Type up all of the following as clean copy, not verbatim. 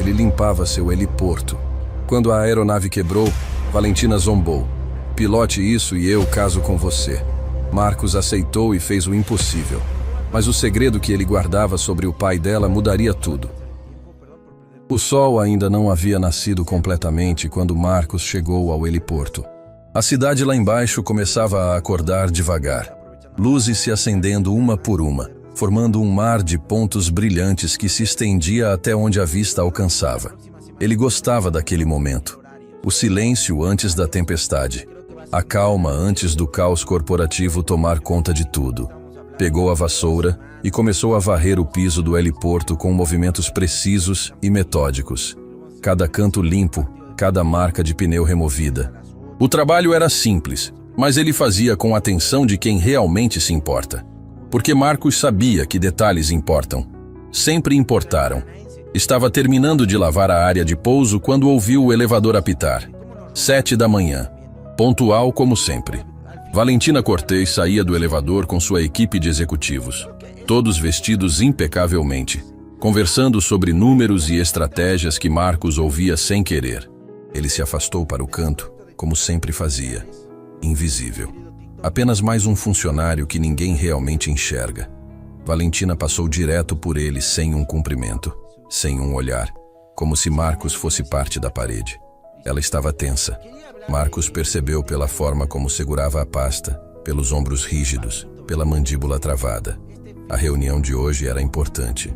ele limpava seu heliporto. Quando a aeronave quebrou, Valentina zombou. Pilote isso e eu caso com você. Marcos aceitou e fez o impossível. Mas o segredo que ele guardava sobre o pai dela mudaria tudo. O sol ainda não havia nascido completamente quando Marcos chegou ao heliporto. A cidade lá embaixo começava a acordar devagar. Luzes se acendendo uma por uma, formando um mar de pontos brilhantes que se estendia até onde a vista alcançava. Ele gostava daquele momento. O silêncio antes da tempestade. A calma antes do caos corporativo tomar conta de tudo. Pegou a vassoura e começou a varrer o piso do heliporto com movimentos precisos e metódicos. Cada canto limpo, cada marca de pneu removida. O trabalho era simples, mas ele fazia com a atenção de quem realmente se importa. Porque Marcos sabia que detalhes importam. Sempre importaram. Estava terminando de lavar a área de pouso quando ouviu o elevador apitar. 7 da manhã. Pontual como sempre. Valentina Cortez saía do elevador com sua equipe de executivos, todos vestidos impecavelmente, conversando sobre números e estratégias que Marcos ouvia sem querer. Ele se afastou para o canto, como sempre fazia, invisível. Apenas mais um funcionário que ninguém realmente enxerga. Valentina passou direto por ele sem um cumprimento, sem um olhar, como se Marcos fosse parte da parede. Ela estava tensa. Marcos percebeu pela forma como segurava a pasta, pelos ombros rígidos, pela mandíbula travada. A reunião de hoje era importante.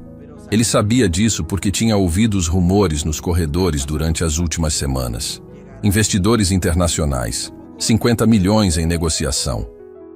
Ele sabia disso porque tinha ouvido os rumores nos corredores durante as últimas semanas. Investidores internacionais, 50 milhões em negociação.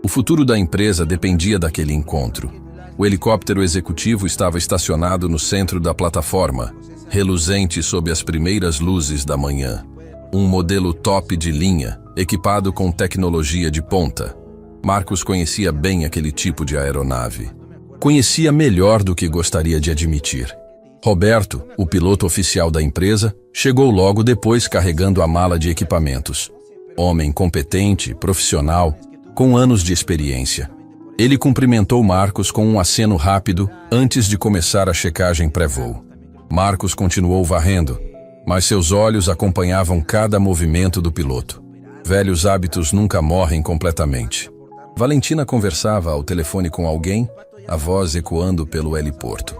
O futuro da empresa dependia daquele encontro. O helicóptero executivo estava estacionado no centro da plataforma, reluzente sob as primeiras luzes da manhã. Um modelo top de linha, equipado com tecnologia de ponta. Marcos conhecia bem aquele tipo de aeronave. Conhecia melhor do que gostaria de admitir. Roberto, o piloto oficial da empresa, chegou logo depois carregando a mala de equipamentos. Homem competente, profissional, com anos de experiência. Ele cumprimentou Marcos com um aceno rápido antes de começar a checagem pré-voo. Marcos continuou varrendo, mas seus olhos acompanhavam cada movimento do piloto. Velhos hábitos nunca morrem completamente. Valentina conversava ao telefone com alguém, a voz ecoando pelo heliporto.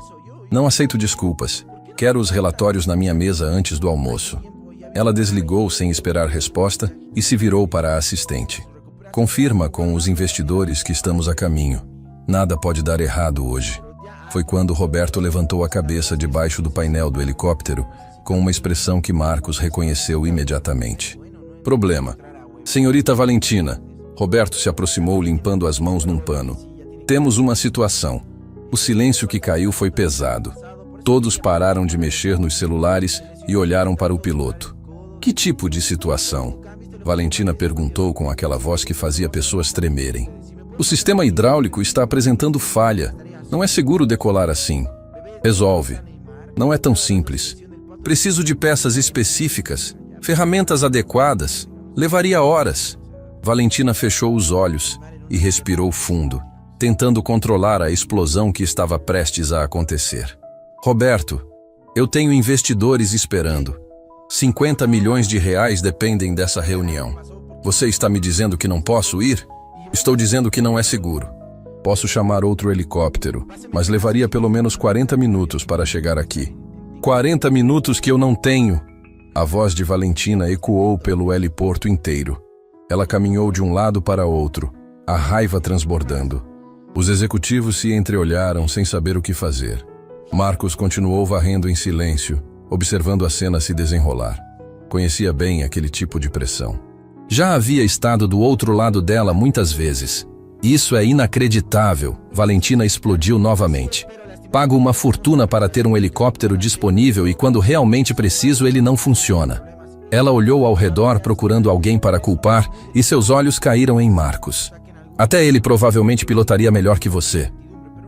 Não aceito desculpas. Quero os relatórios na minha mesa antes do almoço. Ela desligou sem esperar resposta e se virou para a assistente. Confirma com os investidores que estamos a caminho. Nada pode dar errado hoje. Foi quando Roberto levantou a cabeça debaixo do painel do helicóptero com uma expressão que Marcos reconheceu imediatamente. Problema. Senhorita Valentina. Roberto se aproximou limpando as mãos num pano. Temos uma situação. O silêncio que caiu foi pesado. Todos pararam de mexer nos celulares e olharam para o piloto. Que tipo de situação? Valentina perguntou com aquela voz que fazia pessoas tremerem. O sistema hidráulico está apresentando falha. Não é seguro decolar assim. Resolve. Não é tão simples. Preciso de peças específicas, ferramentas adequadas. Levaria horas. Valentina fechou os olhos e respirou fundo, tentando controlar a explosão que estava prestes a acontecer. Roberto, eu tenho investidores esperando. 50 milhões de reais dependem dessa reunião. Você está me dizendo que não posso ir? Estou dizendo que não é seguro. Posso chamar outro helicóptero, mas levaria pelo menos 40 minutos para chegar aqui. 40 minutos que eu não tenho. A voz de Valentina ecoou pelo heliporto inteiro. Ela caminhou de um lado para outro, a raiva transbordando. Os executivos se entreolharam sem saber o que fazer. Marcos continuou varrendo em silêncio, observando a cena se desenrolar. Conhecia bem aquele tipo de pressão. Já havia estado do outro lado dela muitas vezes. Isso é inacreditável, Valentina explodiu novamente. Pago uma fortuna para ter um helicóptero disponível e quando realmente preciso ele não funciona. Ela olhou ao redor procurando alguém para culpar e seus olhos caíram em Marcos. Até ele provavelmente pilotaria melhor que você.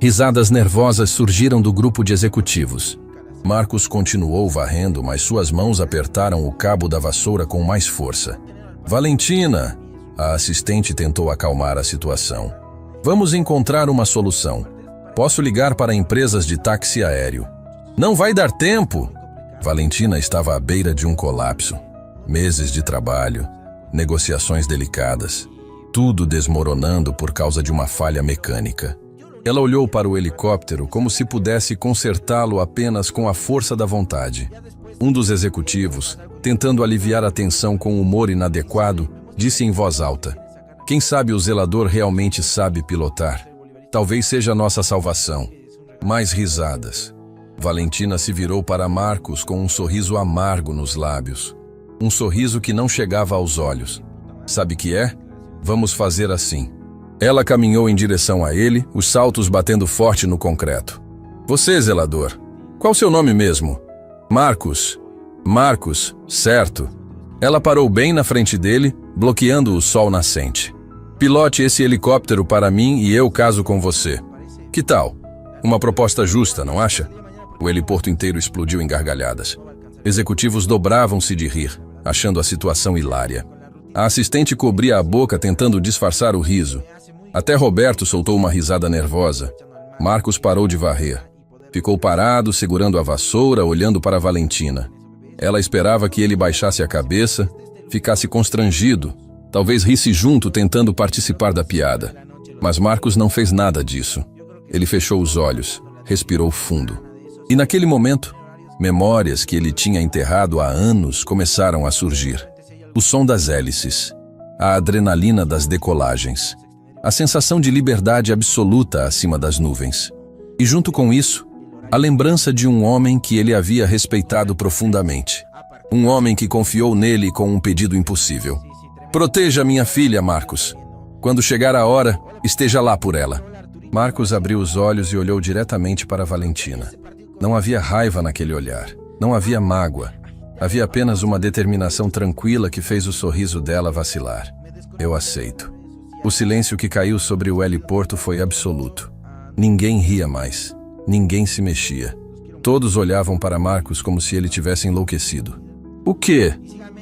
Risadas nervosas surgiram do grupo de executivos. Marcos continuou varrendo, mas suas mãos apertaram o cabo da vassoura com mais força. Valentina! A assistente tentou acalmar a situação. Vamos encontrar uma solução. Posso ligar para empresas de táxi aéreo. Não vai dar tempo! Valentina estava à beira de um colapso. Meses de trabalho, negociações delicadas, tudo desmoronando por causa de uma falha mecânica. Ela olhou para o helicóptero como se pudesse consertá-lo apenas com a força da vontade. Um dos executivos, tentando aliviar a tensão com humor inadequado, disse em voz alta: "Quem sabe o zelador realmente sabe pilotar? Talvez seja a nossa salvação." Mais risadas. Valentina se virou para Marcos com um sorriso amargo nos lábios. Um sorriso que não chegava aos olhos. "Sabe que é? Vamos fazer assim." Ela caminhou em direção a ele, os saltos batendo forte no concreto. "Você, zelador. Qual seu nome mesmo?" "Marcos." "Marcos, certo." Ela parou bem na frente dele, bloqueando o sol nascente. "Pilote esse helicóptero para mim e eu caso com você. Que tal? Uma proposta justa, não acha?" O heliporto inteiro explodiu em gargalhadas. Executivos dobravam-se de rir, achando a situação hilária. A assistente cobria a boca tentando disfarçar o riso. Até Roberto soltou uma risada nervosa. Marcos parou de varrer. Ficou parado, segurando a vassoura, olhando para Valentina. Ela esperava que ele baixasse a cabeça, ficasse constrangido, talvez risse junto tentando participar da piada. Mas Marcos não fez nada disso. Ele fechou os olhos, respirou fundo. E naquele momento, memórias que ele tinha enterrado há anos começaram a surgir. O som das hélices, a adrenalina das decolagens, a sensação de liberdade absoluta acima das nuvens. E junto com isso, a lembrança de um homem que ele havia respeitado profundamente. Um homem que confiou nele com um pedido impossível. "Proteja minha filha, Marcos. Quando chegar a hora, esteja lá por ela." Marcos abriu os olhos e olhou diretamente para Valentina. Não havia raiva naquele olhar. Não havia mágoa. Havia apenas uma determinação tranquila que fez o sorriso dela vacilar. "Eu aceito." O silêncio que caiu sobre o heliporto foi absoluto. Ninguém ria mais. Ninguém se mexia. Todos olhavam para Marcos como se ele tivesse enlouquecido. "O quê?"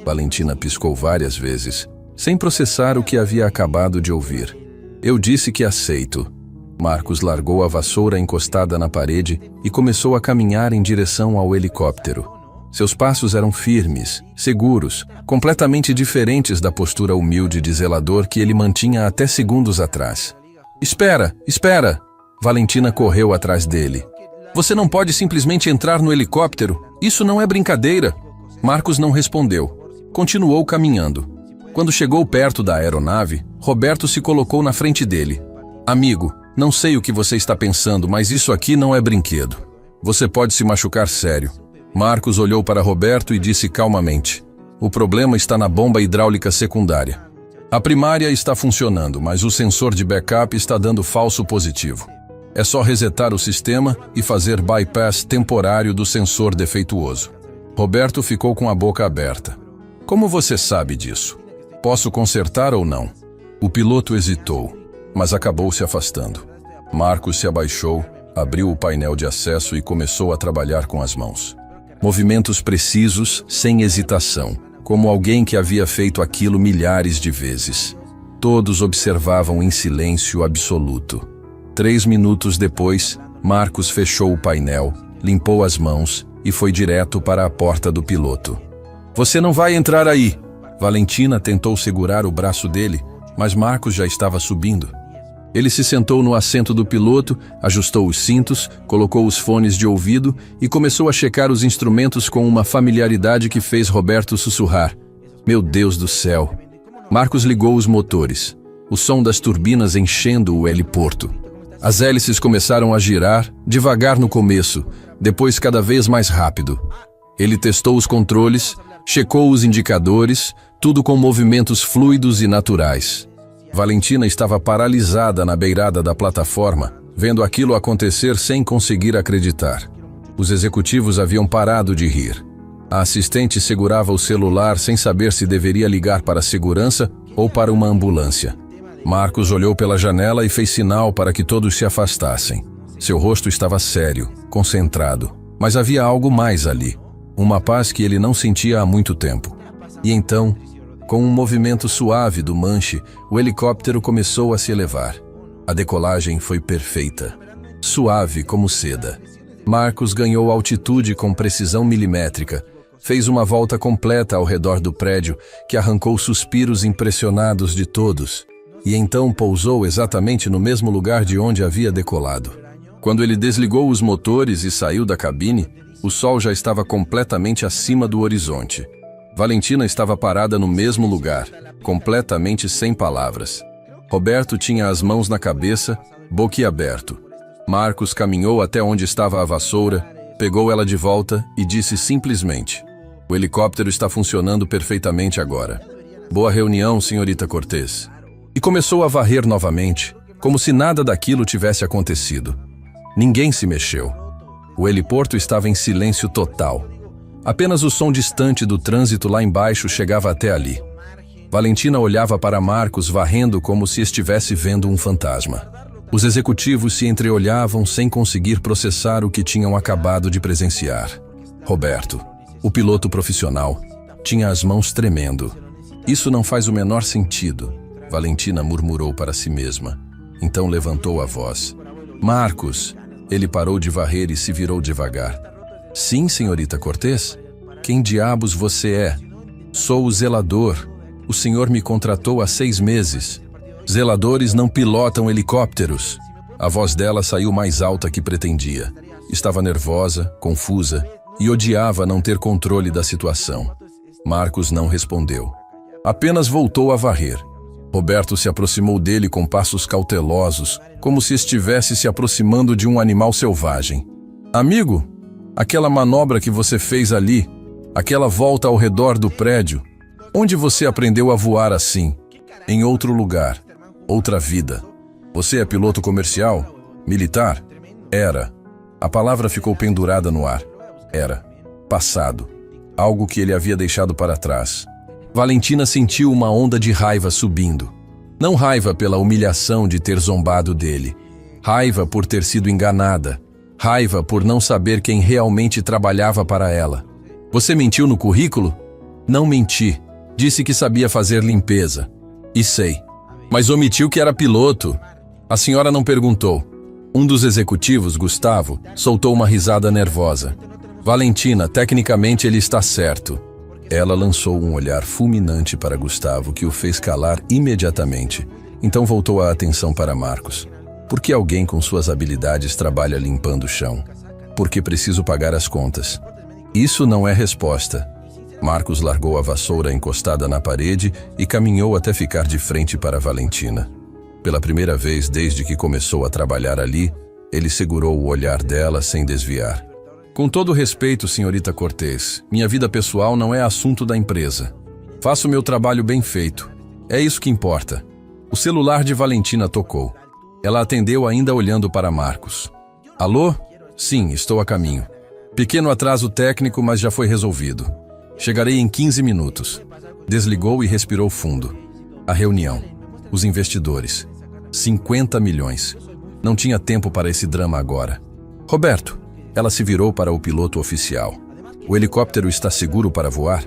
Valentina piscou várias vezes, sem processar o que havia acabado de ouvir. "Eu disse que aceito." Marcos largou a vassoura encostada na parede e começou a caminhar em direção ao helicóptero. Seus passos eram firmes, seguros, completamente diferentes da postura humilde de zelador que ele mantinha até segundos atrás. "Espera, espera!" Valentina correu atrás dele. "Você não pode simplesmente entrar no helicóptero. Isso não é brincadeira." Marcos não respondeu. Continuou caminhando. Quando chegou perto da aeronave, Roberto se colocou na frente dele. "Amigo, não sei o que você está pensando, mas isso aqui não é brinquedo. Você pode se machucar sério." Marcos olhou para Roberto e disse calmamente: "O problema está na bomba hidráulica secundária. A primária está funcionando, mas o sensor de backup está dando falso positivo. É só resetar o sistema e fazer bypass temporário do sensor defeituoso." Roberto ficou com a boca aberta. "Como você sabe disso? Posso consertar ou não?" O piloto hesitou, mas acabou se afastando. Marcos se abaixou, abriu o painel de acesso e começou a trabalhar com as mãos. Movimentos precisos, sem hesitação, como alguém que havia feito aquilo milhares de vezes. Todos observavam em silêncio absoluto. 3 minutos depois, Marcos fechou o painel, limpou as mãos e foi direto para a porta do piloto. "Você não vai entrar aí!" Valentina tentou segurar o braço dele, mas Marcos já estava subindo. Ele se sentou no assento do piloto, ajustou os cintos, colocou os fones de ouvido e começou a checar os instrumentos com uma familiaridade que fez Roberto sussurrar: "Meu Deus do céu!" Marcos ligou os motores, o som das turbinas enchendo o heliporto. As hélices começaram a girar, devagar no começo, depois cada vez mais rápido. Ele testou os controles, checou os indicadores, tudo com movimentos fluidos e naturais. Valentina estava paralisada na beirada da plataforma, vendo aquilo acontecer sem conseguir acreditar. Os executivos haviam parado de rir. A assistente segurava o celular sem saber se deveria ligar para a segurança ou para uma ambulância. Marcos olhou pela janela e fez sinal para que todos se afastassem. Seu rosto estava sério, concentrado, mas havia algo mais ali. Uma paz que ele não sentia há muito tempo. E então, com um movimento suave do manche, o helicóptero começou a se elevar. A decolagem foi perfeita, suave como seda. Marcos ganhou altitude com precisão milimétrica, fez uma volta completa ao redor do prédio, que arrancou suspiros impressionados de todos, e então pousou exatamente no mesmo lugar de onde havia decolado. Quando ele desligou os motores e saiu da cabine, o sol já estava completamente acima do horizonte. Valentina estava parada no mesmo lugar, completamente sem palavras. Roberto tinha as mãos na cabeça, boquiaberto. Marcos caminhou até onde estava a vassoura, pegou ela de volta e disse simplesmente: "O helicóptero está funcionando perfeitamente agora. Boa reunião, senhorita Cortez." E começou a varrer novamente, como se nada daquilo tivesse acontecido. Ninguém se mexeu. O heliporto estava em silêncio total. Apenas o som distante do trânsito lá embaixo chegava até ali. Valentina olhava para Marcos varrendo como se estivesse vendo um fantasma. Os executivos se entreolhavam sem conseguir processar o que tinham acabado de presenciar. Roberto, o piloto profissional, tinha as mãos tremendo. "Isso não faz o menor sentido", Valentina murmurou para si mesma. Então levantou a voz. "Marcos!" Ele parou de varrer e se virou devagar. "Sim, senhorita Cortez? Quem diabos você é?" "Sou o zelador. O senhor me contratou há 6 meses. Zeladores não pilotam helicópteros." A voz dela saiu mais alta que pretendia. Estava nervosa, confusa e odiava não ter controle da situação. Marcos não respondeu. Apenas voltou a varrer. Roberto se aproximou dele com passos cautelosos, como se estivesse se aproximando de um animal selvagem. "Amigo, aquela manobra que você fez ali, aquela volta ao redor do prédio, onde você aprendeu a voar assim? Em outro lugar, outra vida. Você é piloto comercial? Militar?" Era. A palavra ficou pendurada no ar. Era. Passado. Algo que ele havia deixado para trás. Valentina sentiu uma onda de raiva subindo. Não raiva pela humilhação de ter zombado dele. Raiva por ter sido enganada. Raiva por não saber quem realmente trabalhava para ela. "Você mentiu no currículo?" "Não menti. Disse que sabia fazer limpeza." "E sei. Mas omitiu que era piloto." "A senhora não perguntou." Um dos executivos, Gustavo, soltou uma risada nervosa. "Valentina, tecnicamente ele está certo." Ela lançou um olhar fulminante para Gustavo, que o fez calar imediatamente. Então voltou a atenção para Marcos. "Por que alguém com suas habilidades trabalha limpando o chão? Porque preciso pagar as contas." "Isso não é resposta." Marcos largou a vassoura encostada na parede e caminhou até ficar de frente para Valentina. Pela primeira vez desde que começou a trabalhar ali, ele segurou o olhar dela sem desviar. "Com todo respeito, senhorita Cortez, minha vida pessoal não é assunto da empresa. Faço meu trabalho bem feito. É isso que importa." O celular de Valentina tocou. Ela atendeu ainda olhando para Marcos. "Alô? Sim, estou a caminho. Pequeno atraso técnico, mas já foi resolvido. Chegarei em 15 minutos. Desligou e respirou fundo. A reunião. Os investidores. 50 milhões. Não tinha tempo para esse drama agora. "Roberto." Ela se virou para o piloto oficial. "O helicóptero está seguro para voar?"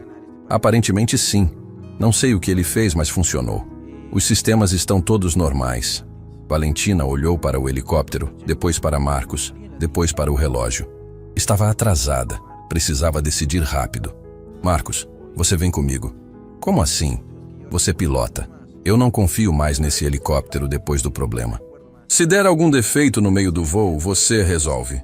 "Aparentemente sim. Não sei o que ele fez, mas funcionou. Os sistemas estão todos normais." Valentina olhou para o helicóptero, depois para Marcos, depois para o relógio. Estava atrasada. Precisava decidir rápido. "Marcos, você vem comigo." "Como assim?" "Você pilota. Eu não confio mais nesse helicóptero depois do problema. Se der algum defeito no meio do voo, você resolve."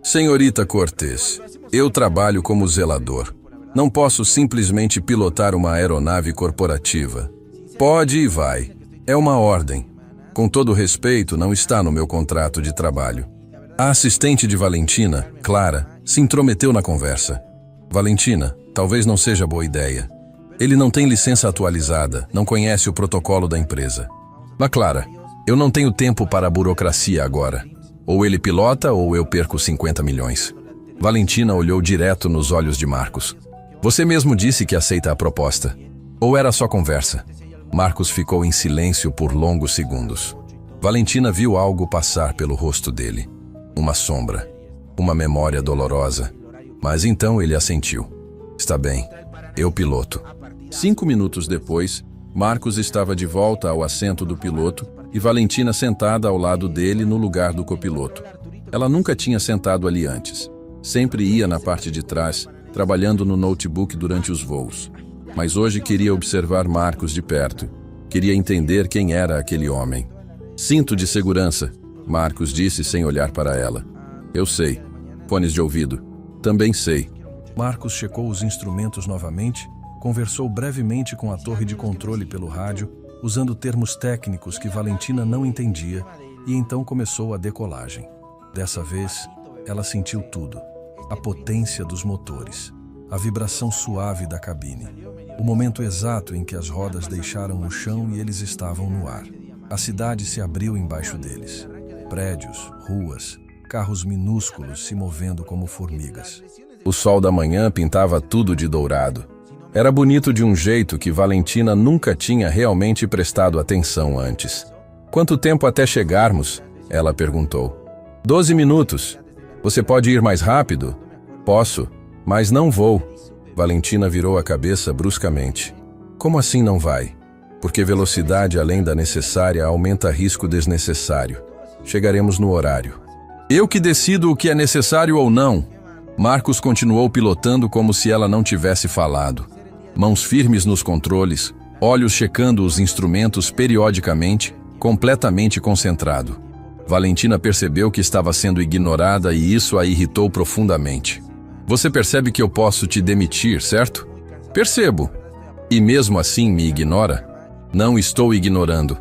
"Senhorita Cortez, eu trabalho como zelador. Não posso simplesmente pilotar uma aeronave corporativa." "Pode e vai. É uma ordem. Com todo respeito, não está no meu contrato de trabalho." A assistente de Valentina, Clara, se intrometeu na conversa. "Valentina, talvez não seja boa ideia. Ele não tem licença atualizada, não conhece o protocolo da empresa." "Mas Clara, eu não tenho tempo para a burocracia agora. Ou ele pilota ou eu perco 50 milhões. Valentina olhou direto nos olhos de Marcos. "Você mesmo disse que aceita a proposta. Ou era só conversa?" Marcos ficou em silêncio por longos segundos. Valentina viu algo passar pelo rosto dele. Uma sombra. Uma memória dolorosa. Mas então ele assentiu. "Está bem. Eu piloto." 5 minutos depois, Marcos estava de volta ao assento do piloto e Valentina sentada ao lado dele no lugar do copiloto. Ela nunca tinha sentado ali antes. Sempre ia na parte de trás, trabalhando no notebook durante os voos. Mas hoje queria observar Marcos de perto. Queria entender quem era aquele homem. Cinto de segurança, Marcos disse sem olhar para ela. Eu sei. Fones de ouvido. Também sei. Marcos checou os instrumentos novamente, conversou brevemente com a torre de controle pelo rádio, usando termos técnicos que Valentina não entendia, e então começou a decolagem. Dessa vez, ela sentiu tudo. A potência dos motores, a vibração suave da cabine, o momento exato em que as rodas deixaram o chão e eles estavam no ar. A cidade se abriu embaixo deles. Prédios, ruas, carros minúsculos se movendo como formigas. O sol da manhã pintava tudo de dourado. Era bonito de um jeito que Valentina nunca tinha realmente prestado atenção antes. Quanto tempo até chegarmos? Ela perguntou. 12 minutos. Você pode ir mais rápido? Posso, mas não vou. Valentina virou a cabeça bruscamente. Como assim não vai? Porque velocidade além da necessária aumenta risco desnecessário. Chegaremos no horário. Eu que decido o que é necessário ou não. Marcos continuou pilotando como se ela não tivesse falado. Mãos firmes nos controles, olhos checando os instrumentos periodicamente, completamente concentrado. Valentina percebeu que estava sendo ignorada e isso a irritou profundamente. Você percebe que eu posso te demitir, certo? Percebo. E mesmo assim me ignora? Não estou ignorando.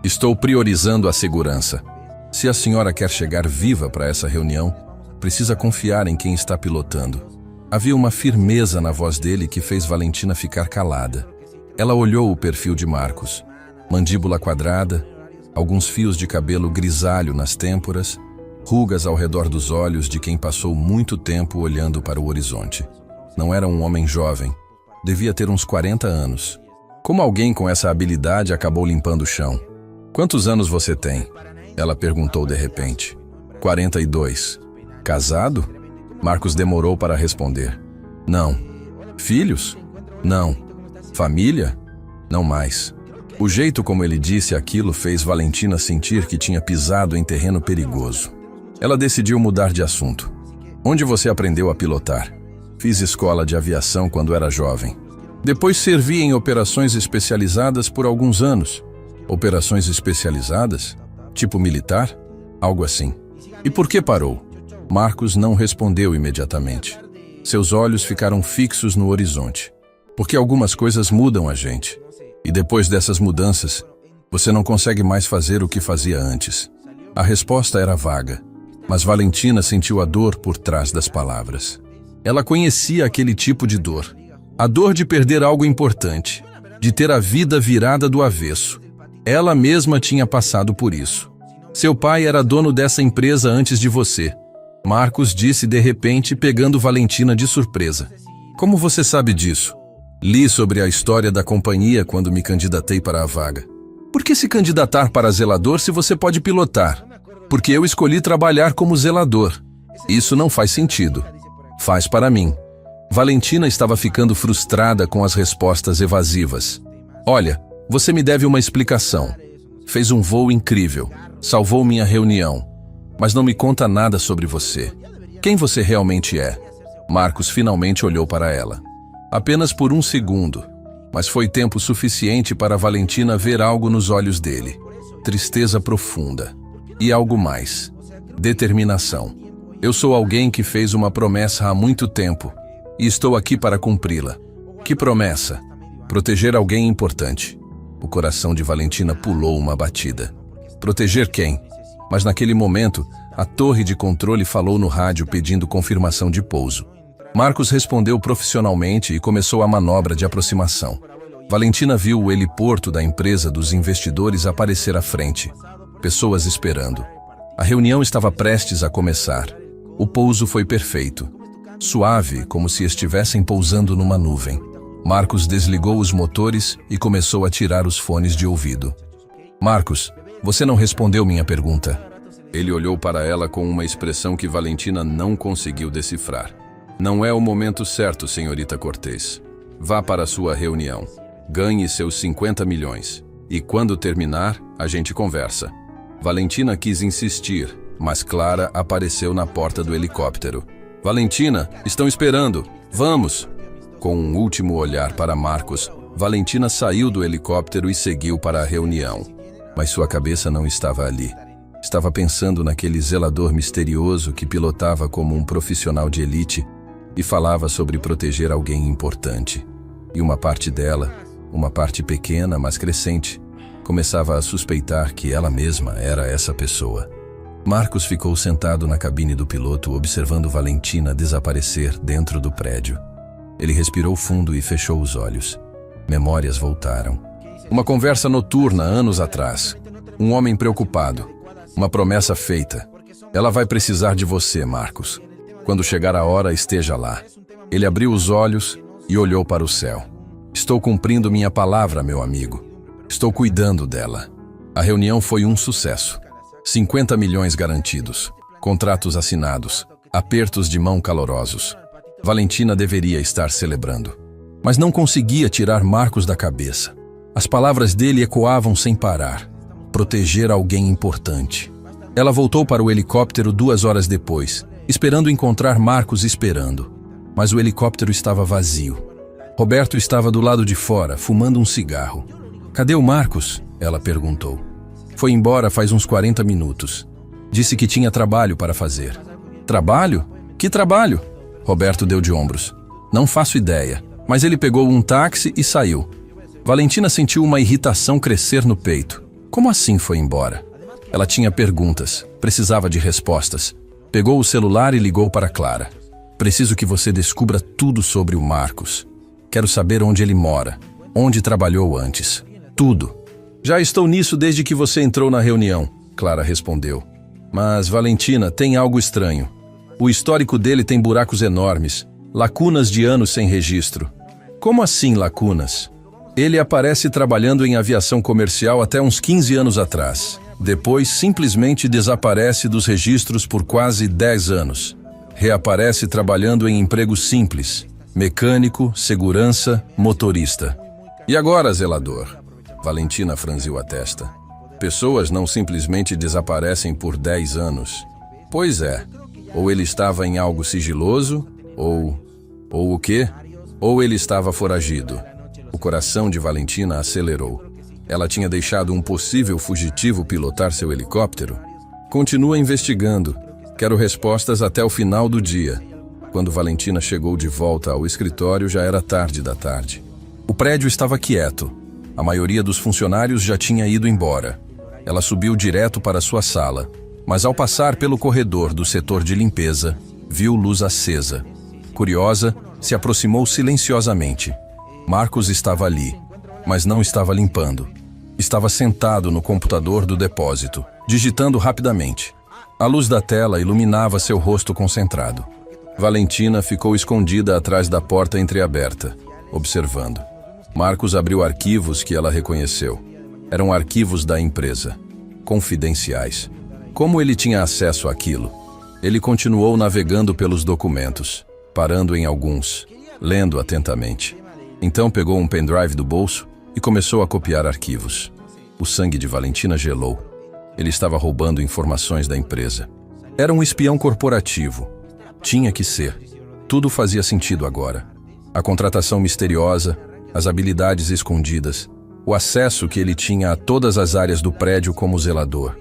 Estou priorizando a segurança. Se a senhora quer chegar viva para essa reunião, precisa confiar em quem está pilotando. Havia uma firmeza na voz dele que fez Valentina ficar calada. Ela olhou o perfil de Marcos. Mandíbula quadrada, alguns fios de cabelo grisalho nas têmporas, rugas ao redor dos olhos de quem passou muito tempo olhando para o horizonte. Não era um homem jovem. Devia ter uns 40 anos. Como alguém com essa habilidade acabou limpando o chão? Quantos anos você tem? Ela perguntou de repente. 42. Casado? Marcos demorou para responder. Não. Filhos? Não. Família? Não mais. O jeito como ele disse aquilo fez Valentina sentir que tinha pisado em terreno perigoso. Ela decidiu mudar de assunto. Onde você aprendeu a pilotar? Fiz escola de aviação quando era jovem. Depois servi em operações especializadas por alguns anos. Operações especializadas? Tipo militar? Algo assim. E por que parou? Marcos não respondeu imediatamente. Seus olhos ficaram fixos no horizonte. Porque algumas coisas mudam a gente. E depois dessas mudanças, você não consegue mais fazer o que fazia antes. A resposta era vaga, mas Valentina sentiu a dor por trás das palavras. Ela conhecia aquele tipo de dor. A dor de perder algo importante, de ter a vida virada do avesso. Ela mesma tinha passado por isso. Seu pai era dono dessa empresa antes de você. Marcos disse de repente, pegando Valentina de surpresa. Como você sabe disso? Li sobre a história da companhia quando me candidatei para a vaga. Por que se candidatar para zelador se você pode pilotar? Porque eu escolhi trabalhar como zelador. Isso não faz sentido. Faz para mim. Valentina estava ficando frustrada com as respostas evasivas. Olha, você me deve uma explicação. Fez um voo incrível. Salvou minha reunião. Mas não me conta nada sobre você. Quem você realmente é? Marcos finalmente olhou para ela. Apenas por um segundo, mas foi tempo suficiente para Valentina ver algo nos olhos dele. Tristeza profunda. E algo mais. Determinação. Eu sou alguém que fez uma promessa há muito tempo, e estou aqui para cumpri-la. Que promessa? Proteger alguém importante. O coração de Valentina pulou uma batida. Proteger quem? Mas naquele momento, a torre de controle falou no rádio pedindo confirmação de pouso. Marcos respondeu profissionalmente e começou a manobra de aproximação. Valentina viu o heliporto da empresa dos investidores aparecer à frente. Pessoas esperando. A reunião estava prestes a começar. O pouso foi perfeito. Suave, como se estivessem pousando numa nuvem. Marcos desligou os motores e começou a tirar os fones de ouvido. Marcos, você não respondeu minha pergunta. Ele olhou para ela com uma expressão que Valentina não conseguiu decifrar. Não é o momento certo, senhorita Cortez. Vá para a sua reunião. Ganhe seus 50 milhões. E quando terminar, a gente conversa. Valentina quis insistir, mas Clara apareceu na porta do helicóptero. Valentina, estão esperando. Vamos! Com um último olhar para Marcos, Valentina saiu do helicóptero e seguiu para a reunião. Mas sua cabeça não estava ali. Estava pensando naquele zelador misterioso que pilotava como um profissional de elite e falava sobre proteger alguém importante. E uma parte dela, uma parte pequena, mas crescente, começava a suspeitar que ela mesma era essa pessoa. Marcos ficou sentado na cabine do piloto observando Valentina desaparecer dentro do prédio. Ele respirou fundo e fechou os olhos. Memórias voltaram. Uma conversa noturna anos atrás. Um homem preocupado. Uma promessa feita. Ela vai precisar de você, Marcos. Quando chegar a hora, esteja lá. Ele abriu os olhos e olhou para o céu. Estou cumprindo minha palavra, meu amigo. Estou cuidando dela. A reunião foi um sucesso. 50 milhões garantidos. Contratos assinados. Apertos de mão calorosos. Valentina deveria estar celebrando. Mas não conseguia tirar Marcos da cabeça. As palavras dele ecoavam sem parar. Proteger alguém importante. Ela voltou para o helicóptero 2 horas depois, esperando encontrar Marcos esperando. Mas o helicóptero estava vazio. Roberto estava do lado de fora, fumando um cigarro. Cadê o Marcos? Ela perguntou. Foi embora faz uns 40 minutos. Disse que tinha trabalho para fazer. Trabalho? Que trabalho? Roberto deu de ombros. Não faço ideia, mas ele pegou um táxi e saiu. Valentina sentiu uma irritação crescer no peito. Como assim foi embora? Ela tinha perguntas, precisava de respostas. Pegou o celular e ligou para Clara. Preciso que você descubra tudo sobre o Marcos. Quero saber onde ele mora, onde trabalhou antes. Tudo. Já estou nisso desde que você entrou na reunião, Clara respondeu. Mas, Valentina, tem algo estranho. O histórico dele tem buracos enormes, lacunas de anos sem registro. Como assim lacunas? Ele aparece trabalhando em aviação comercial até uns 15 anos atrás. Depois, simplesmente desaparece dos registros por quase 10 anos. Reaparece trabalhando em empregos simples. Mecânico, segurança, motorista. E agora, zelador? Valentina franziu a testa. Pessoas não simplesmente desaparecem por 10 anos. Pois é. Ou ele estava em algo sigiloso, ou o quê? Ou ele estava foragido. O coração de Valentina acelerou. Ela tinha deixado um possível fugitivo pilotar seu helicóptero? Continua investigando. Quero respostas até o final do dia. Quando Valentina chegou de volta ao escritório, já era tarde da tarde. O prédio estava quieto. A maioria dos funcionários já tinha ido embora. Ela subiu direto para sua sala, mas ao passar pelo corredor do setor de limpeza, viu luz acesa. Curiosa, se aproximou silenciosamente. Marcos estava ali, mas não estava limpando. Estava sentado no computador do depósito, digitando rapidamente. A luz da tela iluminava seu rosto concentrado. Valentina ficou escondida atrás da porta entreaberta, observando. Marcos abriu arquivos que ela reconheceu. Eram arquivos da empresa, confidenciais. Como ele tinha acesso àquilo? Ele continuou navegando pelos documentos, parando em alguns, lendo atentamente. Então pegou um pendrive do bolso e começou a copiar arquivos. O sangue de Valentina gelou. Ele estava roubando informações da empresa. Era um espião corporativo. Tinha que ser. Tudo fazia sentido agora. A contratação misteriosa, as habilidades escondidas, o acesso que ele tinha a todas as áreas do prédio como zelador.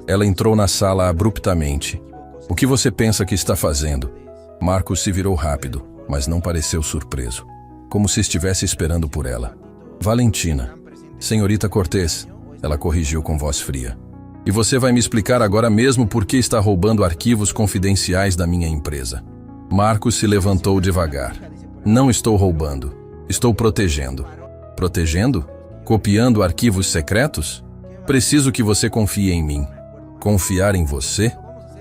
Ela entrou na sala abruptamente. O que você pensa que está fazendo? Marcos se virou rápido, mas não pareceu surpreso. Como se estivesse esperando por ela. Valentina. Senhorita Cortez, ela corrigiu com voz fria. E você vai me explicar agora mesmo por que está roubando arquivos confidenciais da minha empresa. Marcos se levantou devagar. Não estou roubando. Estou protegendo. Protegendo? Copiando arquivos secretos? Preciso que você confie em mim. Confiar em você?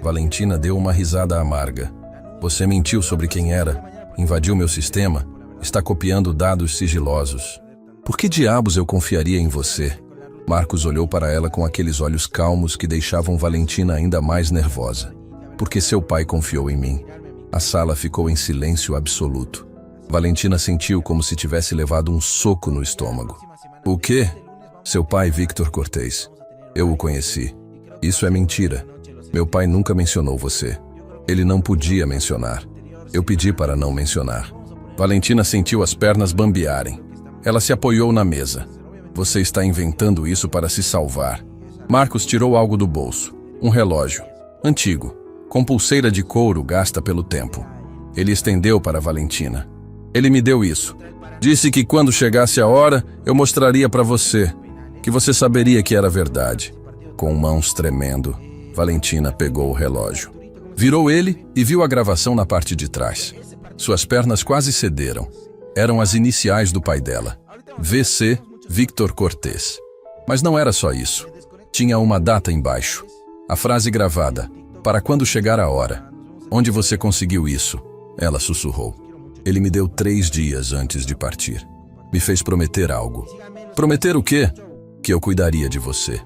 Valentina deu uma risada amarga. Você mentiu sobre quem era, invadiu meu sistema, está copiando dados sigilosos. Por que diabos eu confiaria em você? Marcos olhou para ela com aqueles olhos calmos que deixavam Valentina ainda mais nervosa. Porque seu pai confiou em mim. A sala ficou em silêncio absoluto. Valentina sentiu como se tivesse levado um soco no estômago. O quê? Seu pai, Victor Cortez. Eu o conheci. Isso é mentira. Meu pai nunca mencionou você. Ele não podia mencionar. Eu pedi para não mencionar. Valentina sentiu as pernas bambearem. Ela se apoiou na mesa. Você está inventando isso para se salvar. Marcos tirou algo do bolso. Um relógio. Antigo. Com pulseira de couro gasta pelo tempo. Ele estendeu para Valentina. Ele me deu isso. Disse que quando chegasse a hora, eu mostraria para você. Que você saberia que era verdade. Com mãos tremendo, Valentina pegou o relógio. Virou ele e viu a gravação na parte de trás. Suas pernas quase cederam. Eram as iniciais do pai dela. VC Victor Cortés. Mas não era só isso. Tinha uma data embaixo. A frase gravada. Para quando chegar a hora. Onde você conseguiu isso? Ela sussurrou. Ele me deu 3 dias antes de partir. Me fez prometer algo. Prometer o quê? Que eu cuidaria de você.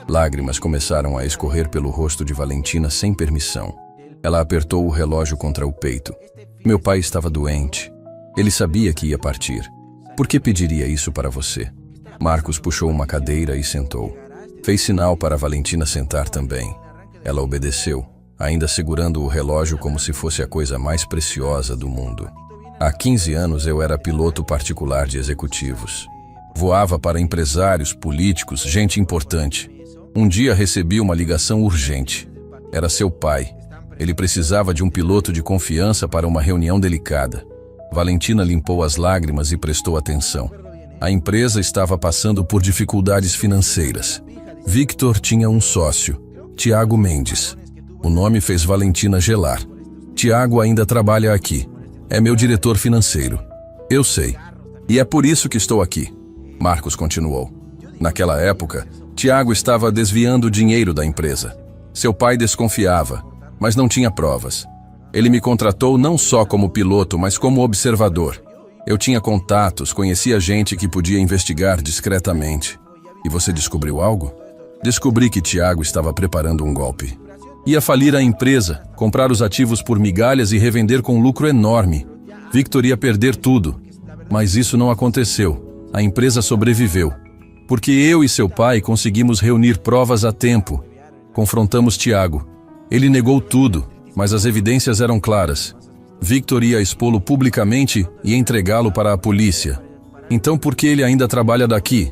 Lágrimas começaram a escorrer pelo rosto de Valentina sem permissão. Ela apertou o relógio contra o peito. Meu pai estava doente. Ele sabia que ia partir. Por que pediria isso para você? Marcos puxou uma cadeira e sentou. Fez sinal para Valentina sentar também. Ela obedeceu, ainda segurando o relógio como se fosse a coisa mais preciosa do mundo. Há 15 anos eu era piloto particular de executivos. Voava para empresários, políticos, gente importante. Um dia recebi uma ligação urgente. Era seu pai. Ele precisava de um piloto de confiança para uma reunião delicada. Valentina limpou as lágrimas e prestou atenção. A empresa estava passando por dificuldades financeiras. Victor tinha um sócio, Tiago Mendes. O nome fez Valentina gelar. Tiago ainda trabalha aqui. É meu diretor financeiro. Eu sei. E é por isso que estou aqui. Marcos continuou. Naquela época, Tiago estava desviando dinheiro da empresa. Seu pai desconfiava, mas não tinha provas. Ele me contratou não só como piloto, mas como observador. Eu tinha contatos, conhecia gente que podia investigar discretamente. E você descobriu algo? Descobri que Tiago estava preparando um golpe. Ia falir a empresa, comprar os ativos por migalhas e revender com lucro enorme. Victor ia perder tudo. Mas isso não aconteceu. A empresa sobreviveu. Porque eu e seu pai conseguimos reunir provas a tempo. Confrontamos Tiago. Ele negou tudo, mas as evidências eram claras. Victor ia expô-lo publicamente e entregá-lo para a polícia. Então por que ele ainda trabalha daqui?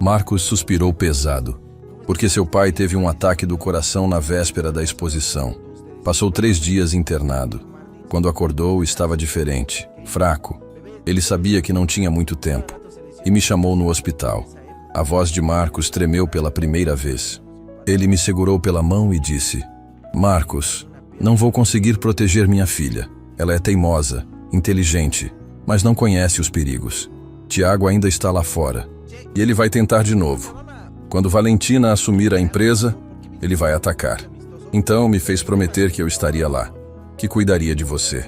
Marcos suspirou pesado. Porque seu pai teve um ataque do coração na véspera da exposição. Passou 3 dias internado. Quando acordou, estava diferente, fraco. Ele sabia que não tinha muito tempo e me chamou no hospital. A voz de Marcos tremeu pela primeira vez. Ele me segurou pela mão e disse: Marcos, não vou conseguir proteger minha filha. Ela é teimosa, inteligente, mas não conhece os perigos. Tiago ainda está lá fora e ele vai tentar de novo. Quando Valentina assumir a empresa, ele vai atacar. Então me fez prometer que eu estaria lá, que cuidaria de você.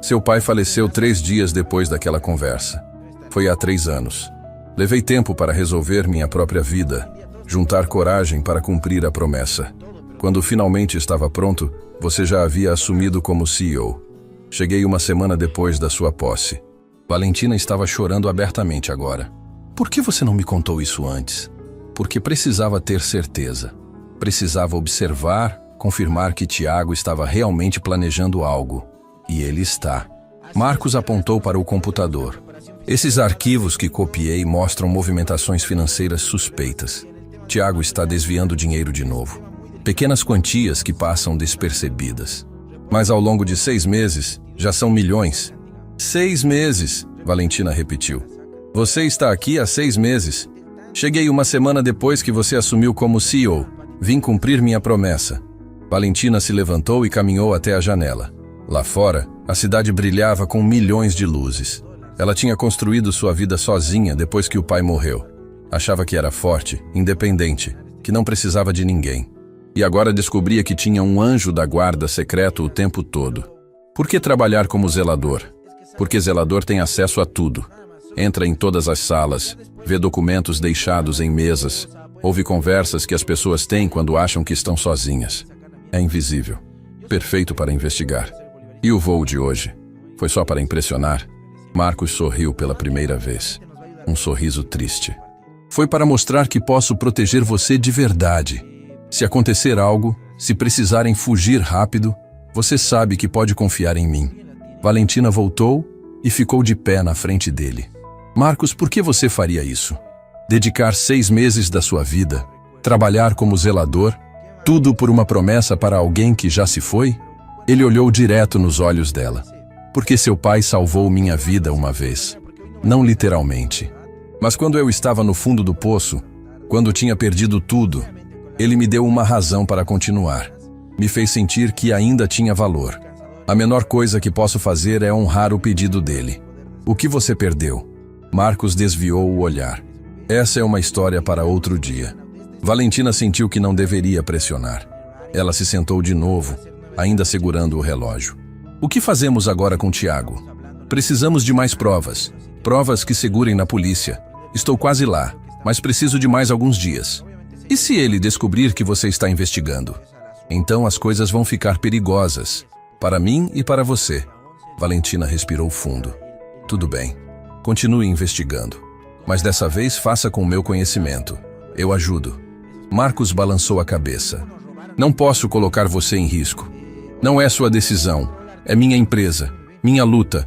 Seu pai faleceu 3 dias depois daquela conversa. Foi há 3 anos. Levei tempo para resolver minha própria vida, juntar coragem para cumprir a promessa. Quando finalmente estava pronto, você já havia assumido como CEO. Cheguei 1 semana depois da sua posse. Valentina estava chorando abertamente agora. Por que você não me contou isso antes? Porque precisava ter certeza. Precisava observar, confirmar que Tiago estava realmente planejando algo. E ele está. Marcos apontou para o computador. Esses arquivos que copiei mostram movimentações financeiras suspeitas. Tiago está desviando dinheiro de novo. Pequenas quantias que passam despercebidas. Mas ao longo de 6 meses, já são milhões. 6 meses, Valentina repetiu. Você está aqui há 6 meses. Cheguei 1 semana depois que você assumiu como CEO. Vim cumprir minha promessa. Valentina se levantou e caminhou até a janela. Lá fora, a cidade brilhava com milhões de luzes. Ela tinha construído sua vida sozinha depois que o pai morreu. Achava que era forte, independente, que não precisava de ninguém. E agora descobria que tinha um anjo da guarda secreto o tempo todo. Por que trabalhar como zelador? Porque zelador tem acesso a tudo. Entra em todas as salas, vê documentos deixados em mesas, ouve conversas que as pessoas têm quando acham que estão sozinhas. É invisível. Perfeito para investigar. E o voo de hoje? Foi só para impressionar? Marcos sorriu pela primeira vez. Um sorriso triste. Foi para mostrar que posso proteger você de verdade. Se acontecer algo, Se precisarem fugir rápido, você sabe que pode confiar em mim. Valentina voltou e ficou de pé na frente dele. Marcos, por que você faria isso? Dedicar 6 meses da sua vida, trabalhar como zelador, tudo por uma promessa para alguém que já se foi? Ele olhou direto nos olhos dela. Porque seu pai salvou minha vida uma vez. Não literalmente. Mas quando eu estava no fundo do poço, quando tinha perdido tudo, ele me deu uma razão para continuar. Me fez sentir que ainda tinha valor. A menor coisa que posso fazer é honrar o pedido dele. O que você perdeu? Marcos desviou o olhar. Essa é uma história para outro dia. Valentina sentiu que não deveria pressionar. Ela se sentou de novo, ainda segurando o relógio. O que fazemos agora com Tiago? Precisamos de mais provas. Provas que segurem na polícia. Estou quase lá, mas preciso de mais alguns dias. E se ele descobrir que você está investigando? Então as coisas vão ficar perigosas. Para mim e para você. Valentina respirou fundo. Tudo bem. Continue investigando. Mas dessa vez faça com o meu conhecimento. Eu ajudo. Marcos balançou a cabeça. Não posso colocar você em risco. Não é sua decisão. É minha empresa. Minha luta.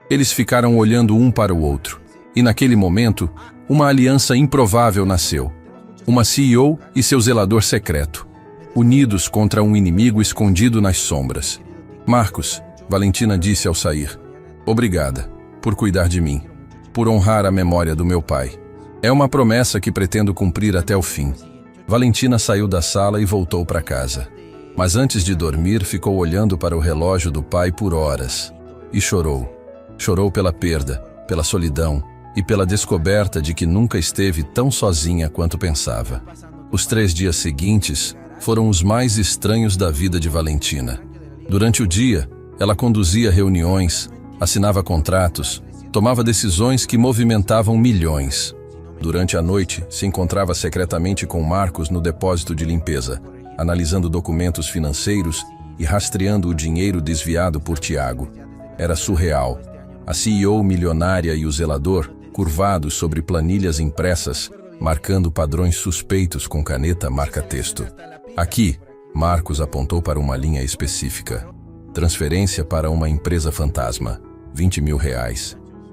Eles ficaram olhando um para o outro. E naquele momento, uma aliança improvável nasceu. Uma CEO e seu zelador secreto. Unidos contra um inimigo escondido nas sombras. Marcos, Valentina disse ao sair. Obrigada por cuidar de mim. Por honrar a memória do meu pai. É uma promessa que pretendo cumprir até o fim. Valentina saiu da sala e voltou para casa. Mas antes de dormir, ficou olhando para o relógio do pai por horas. E chorou. Chorou pela perda, pela solidão e pela descoberta de que nunca esteve tão sozinha quanto pensava. Os 3 dias seguintes foram os mais estranhos da vida de Valentina. Durante o dia, ela conduzia reuniões, assinava contratos, tomava decisões que movimentavam milhões. Durante a noite, se encontrava secretamente com Marcos no depósito de limpeza, analisando documentos financeiros e rastreando o dinheiro desviado por Tiago. Era surreal. A CEO milionária e o zelador, curvados sobre planilhas impressas, marcando padrões suspeitos com caneta marca-texto. Aqui, Marcos apontou para uma linha específica. Transferência para uma empresa fantasma. R$20 mil.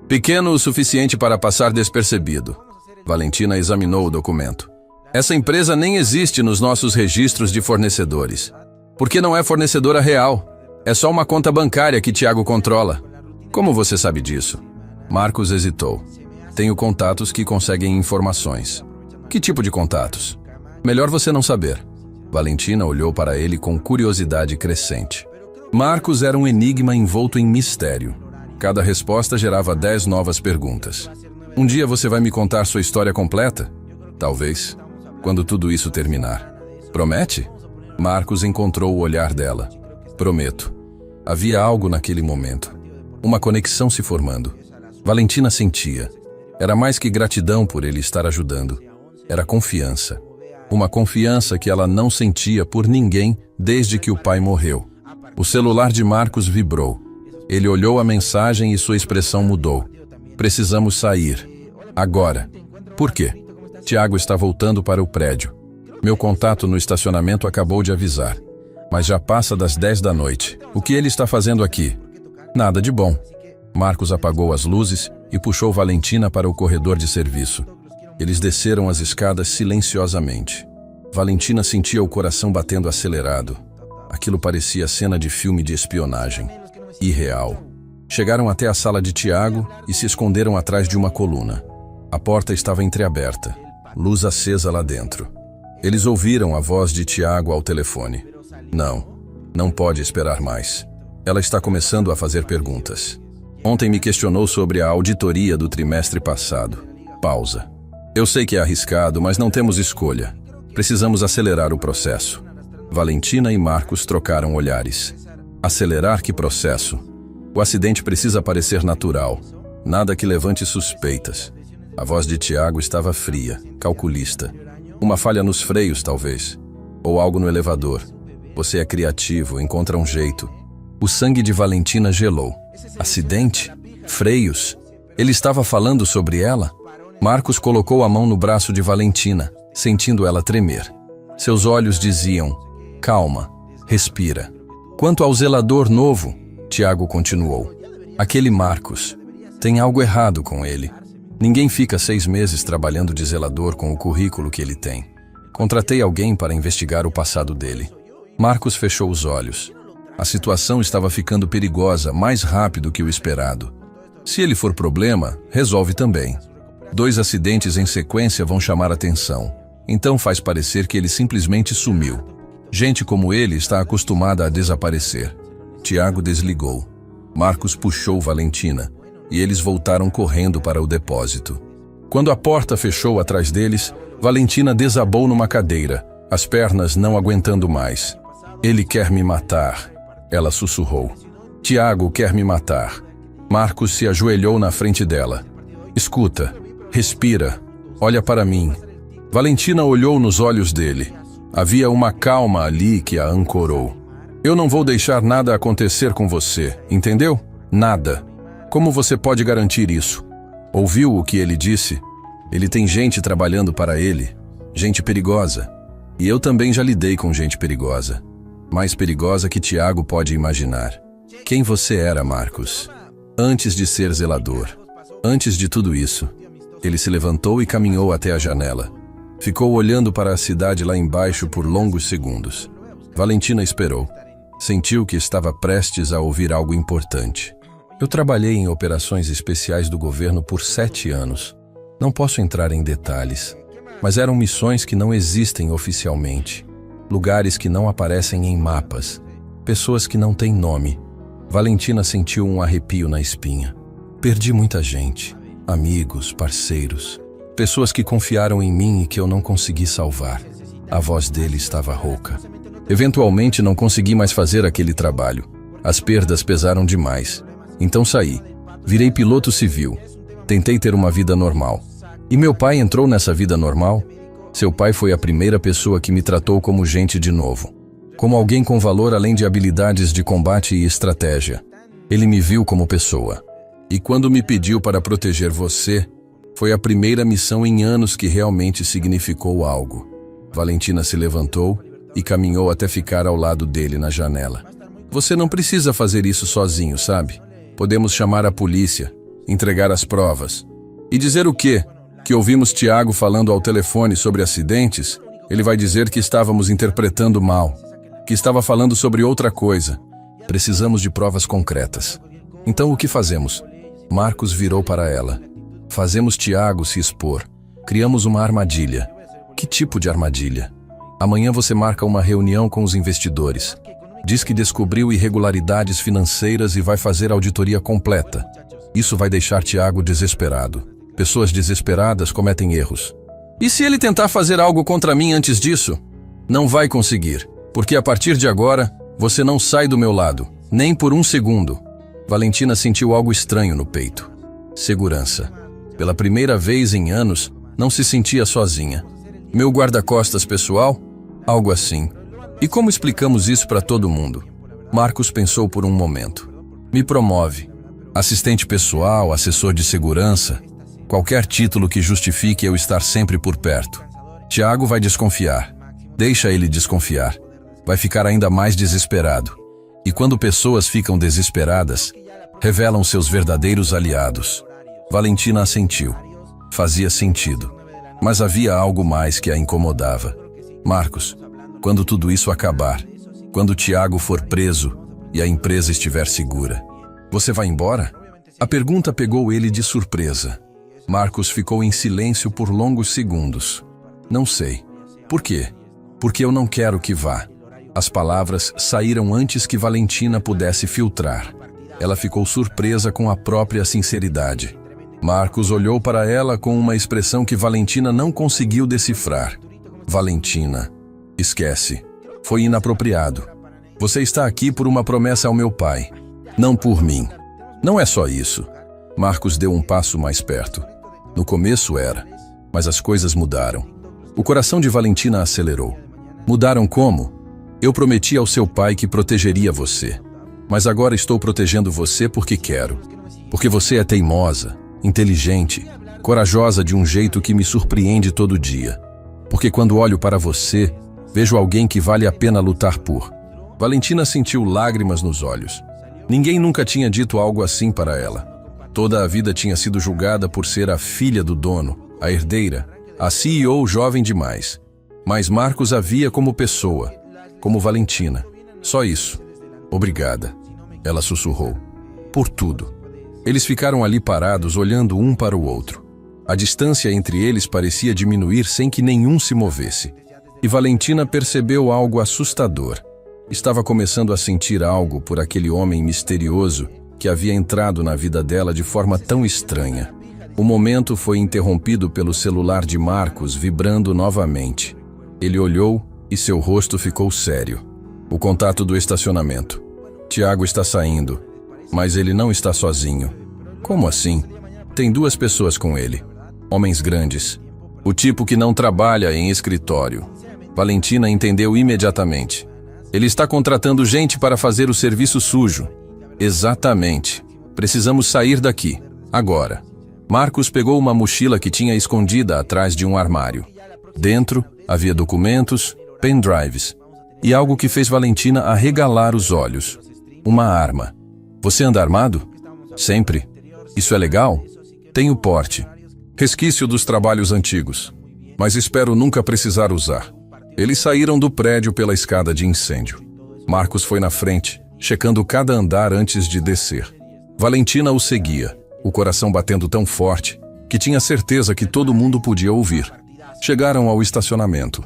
Pequeno o suficiente para passar despercebido. Valentina examinou o documento. Essa empresa nem existe nos nossos registros de fornecedores. Porque não é fornecedora real. É só uma conta bancária que Tiago controla. Como você sabe disso? Marcos hesitou. Tenho contatos que conseguem informações. Que tipo de contatos? Melhor você não saber. Valentina olhou para ele com curiosidade crescente. Marcos era um enigma envolto em mistério. Cada resposta gerava 10 novas perguntas. Um dia você vai me contar sua história completa? Talvez. Quando tudo isso terminar. Promete? Marcos encontrou o olhar dela. Prometo. Havia algo naquele momento. Uma conexão se formando. Valentina sentia. Era mais que gratidão por ele estar ajudando. Era confiança. Uma confiança que ela não sentia por ninguém desde que o pai morreu. O celular de Marcos vibrou. Ele olhou a mensagem e sua expressão mudou. Precisamos sair. Agora. Por quê? Tiago está voltando para o prédio. Meu contato no estacionamento acabou de avisar. Mas já passa das 10 da noite. O que ele está fazendo aqui? Nada de bom. Marcos apagou as luzes e puxou Valentina para o corredor de serviço. Eles desceram as escadas silenciosamente. Valentina sentia o coração batendo acelerado. Aquilo parecia cena de filme de espionagem. Irreal. Chegaram até a sala de Tiago e se esconderam atrás de uma coluna. A porta estava entreaberta, luz acesa lá dentro. Eles ouviram a voz de Tiago ao telefone. Não pode esperar mais. Ela está começando a fazer perguntas. Ontem me questionou sobre a auditoria do trimestre passado. Pausa. Eu sei que é arriscado, mas não temos escolha. Precisamos acelerar o processo. Valentina e Marcos trocaram olhares. Acelerar que processo? O acidente precisa parecer natural. Nada que levante suspeitas. A voz de Tiago estava fria, calculista. Uma falha nos freios, talvez. Ou algo no elevador. Você é criativo, encontra um jeito. O sangue de Valentina gelou. Acidente? Freios? Ele estava falando sobre ela? Marcos colocou a mão no braço de Valentina, sentindo ela tremer. Seus olhos diziam: Calma, respira. Quanto ao zelador novo, Tiago continuou. Aquele Marcos. Tem algo errado com ele. Ninguém fica 6 meses trabalhando de zelador com o currículo que ele tem. Contratei alguém para investigar o passado dele. Marcos fechou os olhos. A situação estava ficando perigosa mais rápido que o esperado. Se ele for problema, resolve também. 2 acidentes em sequência vão chamar atenção. Então faz parecer que ele simplesmente sumiu. Gente como ele está acostumada a desaparecer. Tiago desligou. Marcos puxou Valentina e eles voltaram correndo para o depósito. Quando a porta fechou atrás deles, Valentina desabou numa cadeira, as pernas não aguentando mais. Ele quer me matar, ela sussurrou. Tiago quer me matar. Marcos se ajoelhou na frente dela. Escuta, respira, olha para mim. Valentina olhou nos olhos dele. Havia uma calma ali que a ancorou. Eu não vou deixar nada acontecer com você, entendeu? Nada. Como você pode garantir isso? Ouviu o que ele disse? Ele tem gente trabalhando para ele, gente perigosa. E eu também já lidei com gente perigosa. Mais perigosa que Tiago pode imaginar. Quem você era, Marcos? Antes de ser zelador. Antes de tudo isso. Ele se levantou e caminhou até a janela. Ficou olhando para a cidade lá embaixo por longos segundos. Valentina esperou. Sentiu que estava prestes a ouvir algo importante. Eu trabalhei em operações especiais do governo por 7 anos. Não posso entrar em detalhes, mas eram missões que não existem oficialmente. Lugares que não aparecem em mapas. Pessoas que não têm nome. Valentina sentiu um arrepio na espinha. Perdi muita gente. Amigos, parceiros. Pessoas que confiaram em mim e que eu não consegui salvar. A voz dele estava rouca. Eventualmente não consegui mais fazer aquele trabalho. As perdas pesaram demais. Então saí. Virei piloto civil. Tentei ter uma vida normal. E meu pai entrou nessa vida normal? Seu pai foi a primeira pessoa que me tratou como gente de novo. Como alguém com valor além de habilidades de combate e estratégia. Ele me viu como pessoa. E quando me pediu para proteger você, foi a primeira missão em anos que realmente significou algo. Valentina se levantou e caminhou até ficar ao lado dele na janela. Você não precisa fazer isso sozinho, sabe? Podemos chamar a polícia, entregar as provas. E dizer o quê? Que ouvimos Tiago falando ao telefone sobre acidentes? Ele vai dizer que estávamos interpretando mal, que estava falando sobre outra coisa. Precisamos de provas concretas. Então o que fazemos? Marcos virou para ela. Fazemos Tiago se expor. Criamos uma armadilha. Que tipo de armadilha? Amanhã você marca uma reunião com os investidores. Diz que descobriu irregularidades financeiras e vai fazer auditoria completa. Isso vai deixar Tiago desesperado. Pessoas desesperadas cometem erros. E se ele tentar fazer algo contra mim antes disso? Não vai conseguir, porque a partir de agora, você não sai do meu lado, nem por um segundo. Valentina sentiu algo estranho no peito. Segurança. Pela primeira vez em anos, não se sentia sozinha. Meu guarda-costas pessoal? Algo assim. E como explicamos isso para todo mundo? Marcos pensou por um momento. Me promove. Assistente pessoal, assessor de segurança, qualquer título que justifique eu estar sempre por perto. Tiago vai desconfiar. Deixa ele desconfiar. Vai ficar ainda mais desesperado. E quando pessoas ficam desesperadas, revelam seus verdadeiros aliados. Valentina assentiu. Fazia sentido. Mas havia algo mais que a incomodava. Marcos, quando tudo isso acabar, quando Tiago for preso e a empresa estiver segura, você vai embora? A pergunta pegou ele de surpresa. Marcos ficou em silêncio por longos segundos. Não sei. Por quê? Porque eu não quero que vá. As palavras saíram antes que Valentina pudesse filtrar. Ela ficou surpresa com a própria sinceridade. Marcos olhou para ela com uma expressão que Valentina não conseguiu decifrar. Valentina, esquece. Foi inapropriado. Você está aqui por uma promessa ao meu pai, não por mim. Não é só isso. Marcos deu um passo mais perto. No começo era, mas as coisas mudaram. O coração de Valentina acelerou. Mudaram como? Eu prometi ao seu pai que protegeria você. Mas agora estou protegendo você porque quero. Porque você é teimosa, inteligente, corajosa de um jeito que me surpreende todo dia. Porque quando olho para você, Vejo alguém que vale a pena lutar por. Valentina sentiu lágrimas nos olhos. Ninguém nunca tinha dito algo assim para ela. Toda a vida tinha sido julgada por ser a filha do dono, a herdeira, a CEO jovem demais. Mas Marcos a via como pessoa, como Valentina. Só isso. Obrigada, ela sussurrou. Por tudo. Eles ficaram ali parados, olhando um para o outro. A distância entre eles parecia diminuir sem que nenhum se movesse. E Valentina percebeu algo assustador. Estava começando a sentir algo por aquele homem misterioso que havia entrado na vida dela de forma tão estranha. O momento foi interrompido pelo celular de Marcos vibrando novamente. Ele olhou e seu rosto ficou sério. O contato do estacionamento. Tiago está saindo, mas ele não está sozinho. Como assim? Tem 2 pessoas com ele. Homens grandes. O tipo que não trabalha em escritório. Valentina entendeu imediatamente. Ele está contratando gente para fazer o serviço sujo. Exatamente. Precisamos sair daqui. Agora. Marcos pegou uma mochila que tinha escondida atrás de um armário. Dentro, havia documentos, pendrives e algo que fez Valentina arregalar os olhos. Uma arma. Você anda armado? Sempre. Isso é legal? Tenho porte. Resquício dos trabalhos antigos. Mas espero nunca precisar usar. Eles saíram do prédio pela escada de incêndio. Marcos foi na frente, checando cada andar antes de descer. Valentina o seguia, o coração batendo tão forte que tinha certeza que todo mundo podia ouvir. Chegaram ao estacionamento.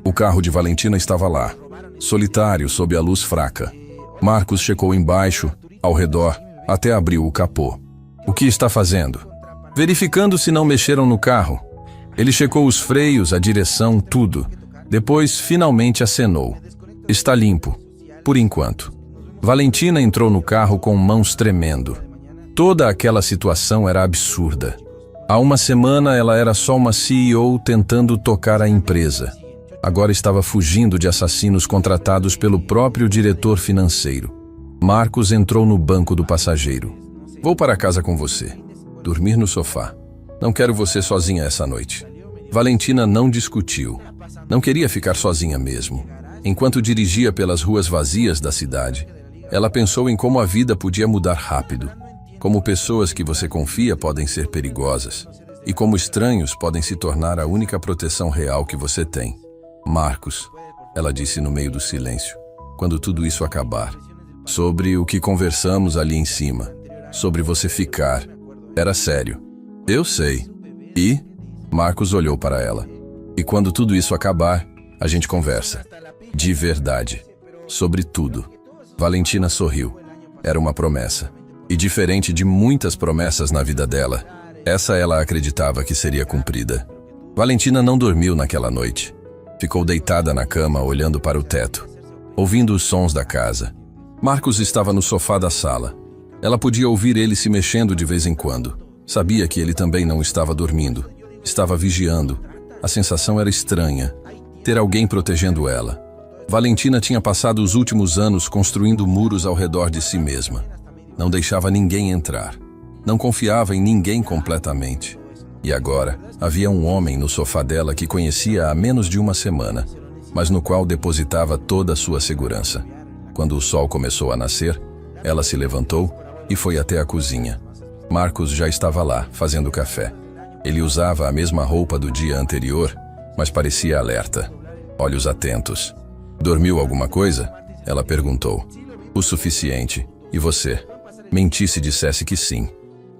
O carro de Valentina estava lá, solitário sob a luz fraca. Marcos checou embaixo, ao redor, até abriu o capô. O que está fazendo? Verificando se não mexeram no carro. Ele checou os freios, a direção, tudo. Depois, finalmente acenou. Está limpo, por enquanto. Valentina entrou no carro com mãos tremendo. Toda aquela situação era absurda. Há uma semana ela era só uma CEO tentando tocar a empresa. Agora estava fugindo de assassinos contratados pelo próprio diretor financeiro. Marcos entrou no banco do passageiro. Vou para casa com você. Dormir no sofá. Não quero você sozinha essa noite. Valentina não discutiu. Não queria ficar sozinha mesmo. Enquanto dirigia pelas ruas vazias da cidade, ela pensou em como a vida podia mudar rápido. Como pessoas que você confia podem ser perigosas. E como estranhos podem se tornar a única proteção real que você tem. Marcos, ela disse no meio do silêncio, quando tudo isso acabar. Sobre o que conversamos ali em cima. Sobre você ficar. Era sério. Eu sei. E? Marcos olhou para ela. E quando tudo isso acabar, a gente conversa. De verdade. Sobre tudo. Valentina sorriu. Era uma promessa. E diferente de muitas promessas na vida dela, essa ela acreditava que seria cumprida. Valentina não dormiu naquela noite. Ficou deitada na cama, olhando para o teto, ouvindo os sons da casa. Marcos estava no sofá da sala. Ela podia ouvir ele se mexendo de vez em quando. Sabia que ele também não estava dormindo. Estava vigiando. A sensação era estranha. Ter alguém protegendo ela. Valentina tinha passado os últimos anos construindo muros ao redor de si mesma. Não deixava ninguém entrar. Não confiava em ninguém completamente. E agora, havia um homem no sofá dela que conhecia há menos de uma semana, mas no qual depositava toda a sua segurança. Quando o sol começou a nascer, ela se levantou e foi até a cozinha. Marcos já estava lá, fazendo café. Ele usava a mesma roupa do dia anterior, mas parecia alerta. Olhos atentos. Dormiu alguma coisa? Ela perguntou. O suficiente. E você? Menti se dissesse que sim.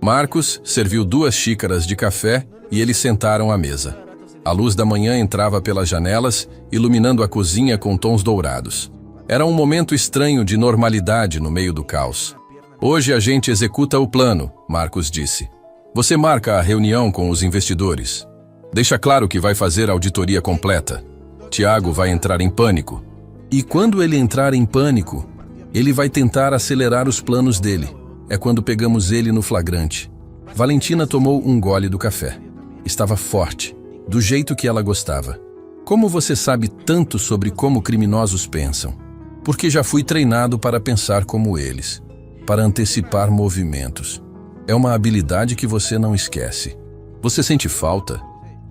Marcos serviu 2 xícaras de café e eles sentaram à mesa. A luz da manhã entrava pelas janelas, iluminando a cozinha com tons dourados. Era um momento estranho de normalidade no meio do caos. Hoje a gente executa o plano, Marcos disse. Você marca a reunião com os investidores. Deixa claro que vai fazer a auditoria completa. Tiago vai entrar em pânico. E quando ele entrar em pânico, ele vai tentar acelerar os planos dele. É quando pegamos ele no flagrante. Valentina tomou um gole do café. Estava forte, do jeito que ela gostava. Como você sabe tanto sobre como criminosos pensam? Porque já fui treinado para pensar como eles, para antecipar movimentos. É uma habilidade que você não esquece. Você sente falta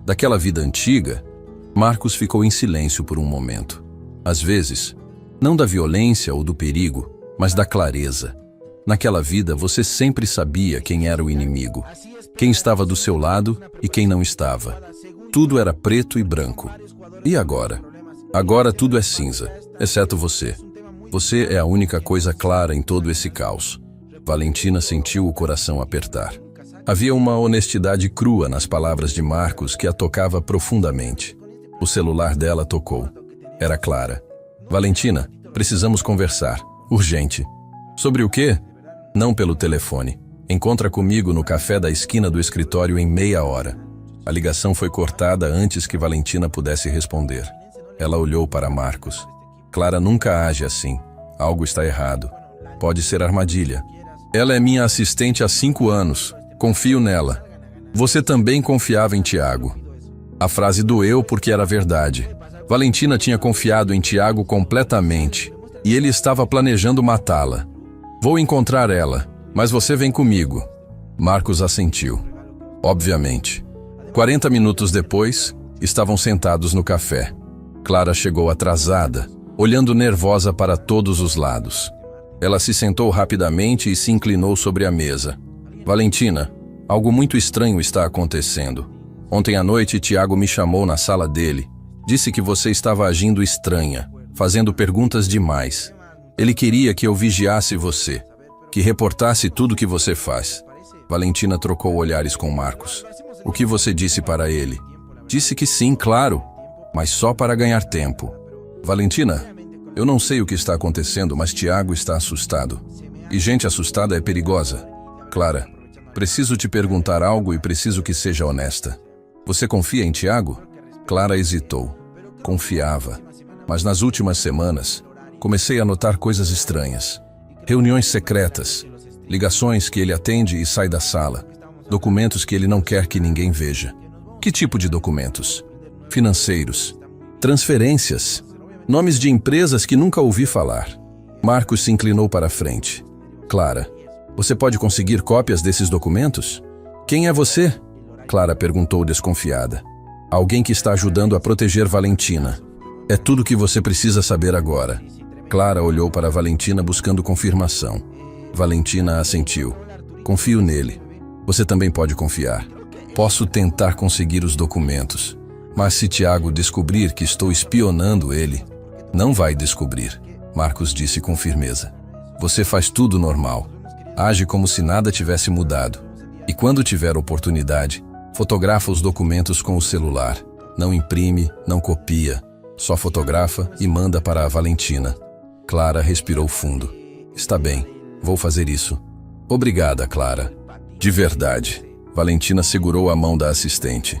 daquela vida antiga? Marcos ficou em silêncio por um momento. Às vezes, não da violência ou do perigo, mas da clareza. Naquela vida, você sempre sabia quem era o inimigo, quem estava do seu lado e quem não estava. Tudo era preto e branco. E agora? Agora tudo é cinza, exceto você. Você é a única coisa clara em todo esse caos. Valentina sentiu o coração apertar. Havia uma honestidade crua nas palavras de Marcos que a tocava profundamente. O celular dela tocou. Era Clara. Valentina, precisamos conversar. Urgente. Sobre o quê? Não pelo telefone. Encontra comigo no café da esquina do escritório em meia hora. A ligação foi cortada antes que Valentina pudesse responder. Ela olhou para Marcos. Clara nunca age assim. Algo está errado. Pode ser armadilha. Ela é minha assistente há 5 anos. Confio nela. Você também confiava em Tiago. A frase doeu porque era verdade. Valentina tinha confiado em Tiago completamente. E ele estava planejando matá-la. Vou encontrar ela, mas você vem comigo. Marcos assentiu. Obviamente. 40 minutos depois, estavam sentados no café. Clara chegou atrasada, olhando nervosa para todos os lados. Ela se sentou rapidamente e se inclinou sobre a mesa. Valentina, algo muito estranho está acontecendo. Ontem à noite, Tiago me chamou na sala dele. Disse que você estava agindo estranha, fazendo perguntas demais. Ele queria que eu vigiasse você, que reportasse tudo que você faz. Valentina trocou olhares com Marcos. O que você disse para ele? Disse que sim, claro, mas só para ganhar tempo. Valentina, eu não sei o que está acontecendo, mas Tiago está assustado. E gente assustada é perigosa. Clara, preciso te perguntar algo e preciso que seja honesta. Você confia em Tiago? Clara hesitou. Confiava. Mas nas últimas semanas, comecei a notar coisas estranhas. Reuniões secretas, ligações que ele atende e sai da sala, documentos que ele não quer que ninguém veja. Que tipo de documentos? Financeiros, transferências, nomes de empresas que nunca ouvi falar. Marcos se inclinou para a frente. Clara, você pode conseguir cópias desses documentos? Quem é você? Clara perguntou desconfiada. Alguém que está ajudando a proteger Valentina. É tudo o que você precisa saber agora. Clara olhou para Valentina buscando confirmação. Valentina assentiu. Confio nele. Você também pode confiar. Posso tentar conseguir os documentos. Mas se Tiago descobrir que estou espionando ele, não vai descobrir, Marcos disse com firmeza. Você faz tudo normal. Age como se nada tivesse mudado. E quando tiver oportunidade, fotografa os documentos com o celular. Não imprime, não copia. Só fotografa e manda para a Valentina. Clara respirou fundo. Está bem, vou fazer isso. Obrigada, Clara. De verdade. Valentina segurou a mão da assistente.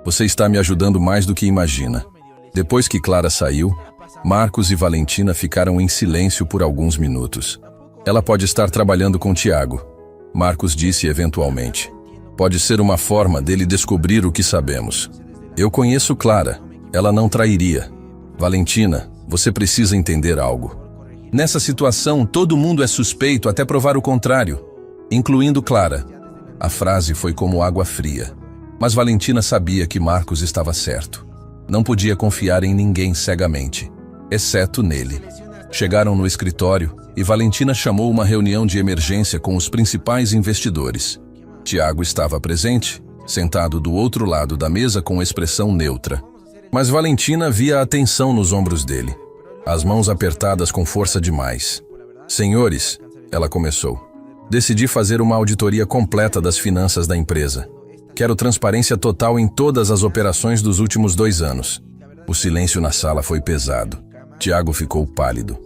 Você está me ajudando mais do que imagina. Depois que Clara saiu, Marcos e Valentina ficaram em silêncio por alguns minutos. Ela pode estar trabalhando com Tiago, Marcos disse eventualmente. Pode ser uma forma dele descobrir o que sabemos. Eu conheço Clara. Ela não trairia. Valentina, você precisa entender algo. Nessa situação, todo mundo é suspeito até provar o contrário, incluindo Clara. A frase foi como água fria. Mas Valentina sabia que Marcos estava certo. Não podia confiar em ninguém cegamente, exceto nele. Chegaram no escritório e Valentina chamou uma reunião de emergência com os principais investidores. Tiago estava presente, sentado do outro lado da mesa com expressão neutra. Mas Valentina via a tensão nos ombros dele, as mãos apertadas com força demais. Senhores, ela começou, decidi fazer uma auditoria completa das finanças da empresa. Quero transparência total em todas as operações dos últimos 2 anos. O silêncio na sala foi pesado. Tiago ficou pálido.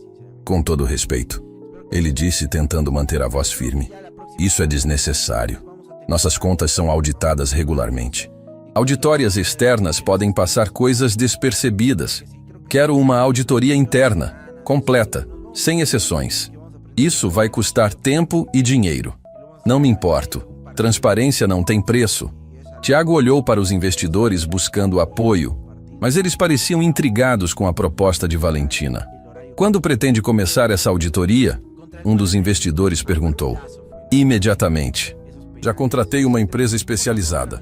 Com todo respeito, ele disse tentando manter a voz firme. Isso é desnecessário. Nossas contas são auditadas regularmente. Auditórias externas podem passar coisas despercebidas. Quero uma auditoria interna, completa, sem exceções. Isso vai custar tempo e dinheiro. Não me importo. Transparência não tem preço. Tiago olhou para os investidores buscando apoio, mas eles pareciam intrigados com a proposta de Valentina. Quando pretende começar essa auditoria? Um dos investidores perguntou. Imediatamente. Já contratei uma empresa especializada.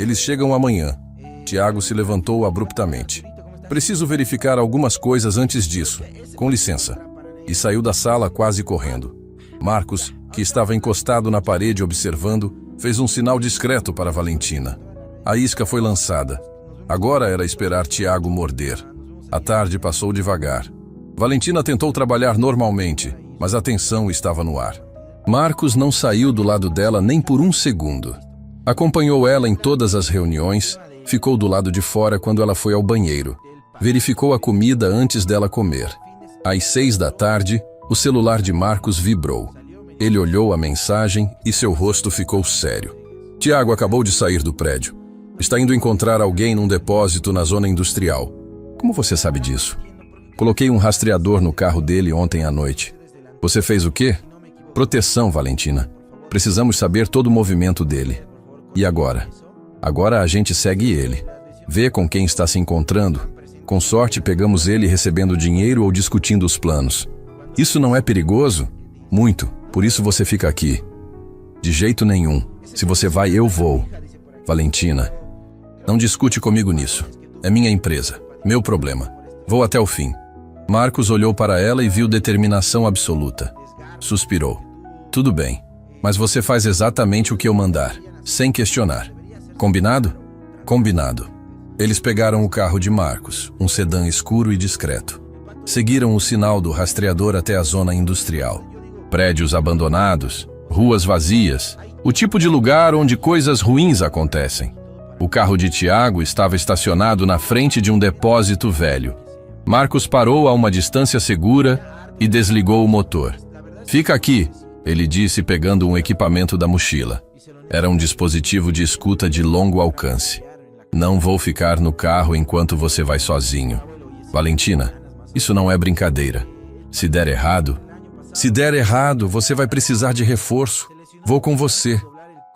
Eles chegam amanhã. Tiago se levantou abruptamente. Preciso verificar algumas coisas antes disso. Com licença. E saiu da sala quase correndo. Marcos, que estava encostado na parede observando, fez um sinal discreto para Valentina. A isca foi lançada. Agora era esperar Tiago morder. A tarde passou devagar. Valentina tentou trabalhar normalmente, mas a tensão estava no ar. Marcos não saiu do lado dela nem por um segundo. Acompanhou ela em todas as reuniões, ficou do lado de fora quando ela foi ao banheiro. Verificou a comida antes dela comer. Às 6 da tarde, o celular de Marcos vibrou. Ele olhou a mensagem e seu rosto ficou sério. Tiago acabou de sair do prédio. Está indo encontrar alguém num depósito na zona industrial. Como você sabe disso? Coloquei um rastreador no carro dele ontem à noite. Você fez o quê? Proteção, Valentina. Precisamos saber todo o movimento dele. E agora? Agora a gente segue ele. Vê com quem está se encontrando. Com sorte, pegamos ele recebendo dinheiro ou discutindo os planos. Isso não é perigoso? Muito. Por isso você fica aqui. De jeito nenhum. Se você vai, eu vou. Valentina, não discute comigo nisso. É minha empresa. Meu problema. Vou até o fim. Marcos olhou para ela e viu determinação absoluta. Suspirou. Tudo bem, mas você faz exatamente o que eu mandar, sem questionar. Combinado? Combinado. Eles pegaram o carro de Marcos, um sedã escuro e discreto. Seguiram o sinal do rastreador até a zona industrial. Prédios abandonados, ruas vazias, o tipo de lugar onde coisas ruins acontecem. O carro de Tiago estava estacionado na frente de um depósito velho. Marcos parou a uma distância segura e desligou o motor. Fica aqui, ele disse pegando um equipamento da mochila. Era um dispositivo de escuta de longo alcance. Não vou ficar no carro enquanto você vai sozinho. Valentina, isso não é brincadeira. Se der errado, você vai precisar de reforço. Vou com você.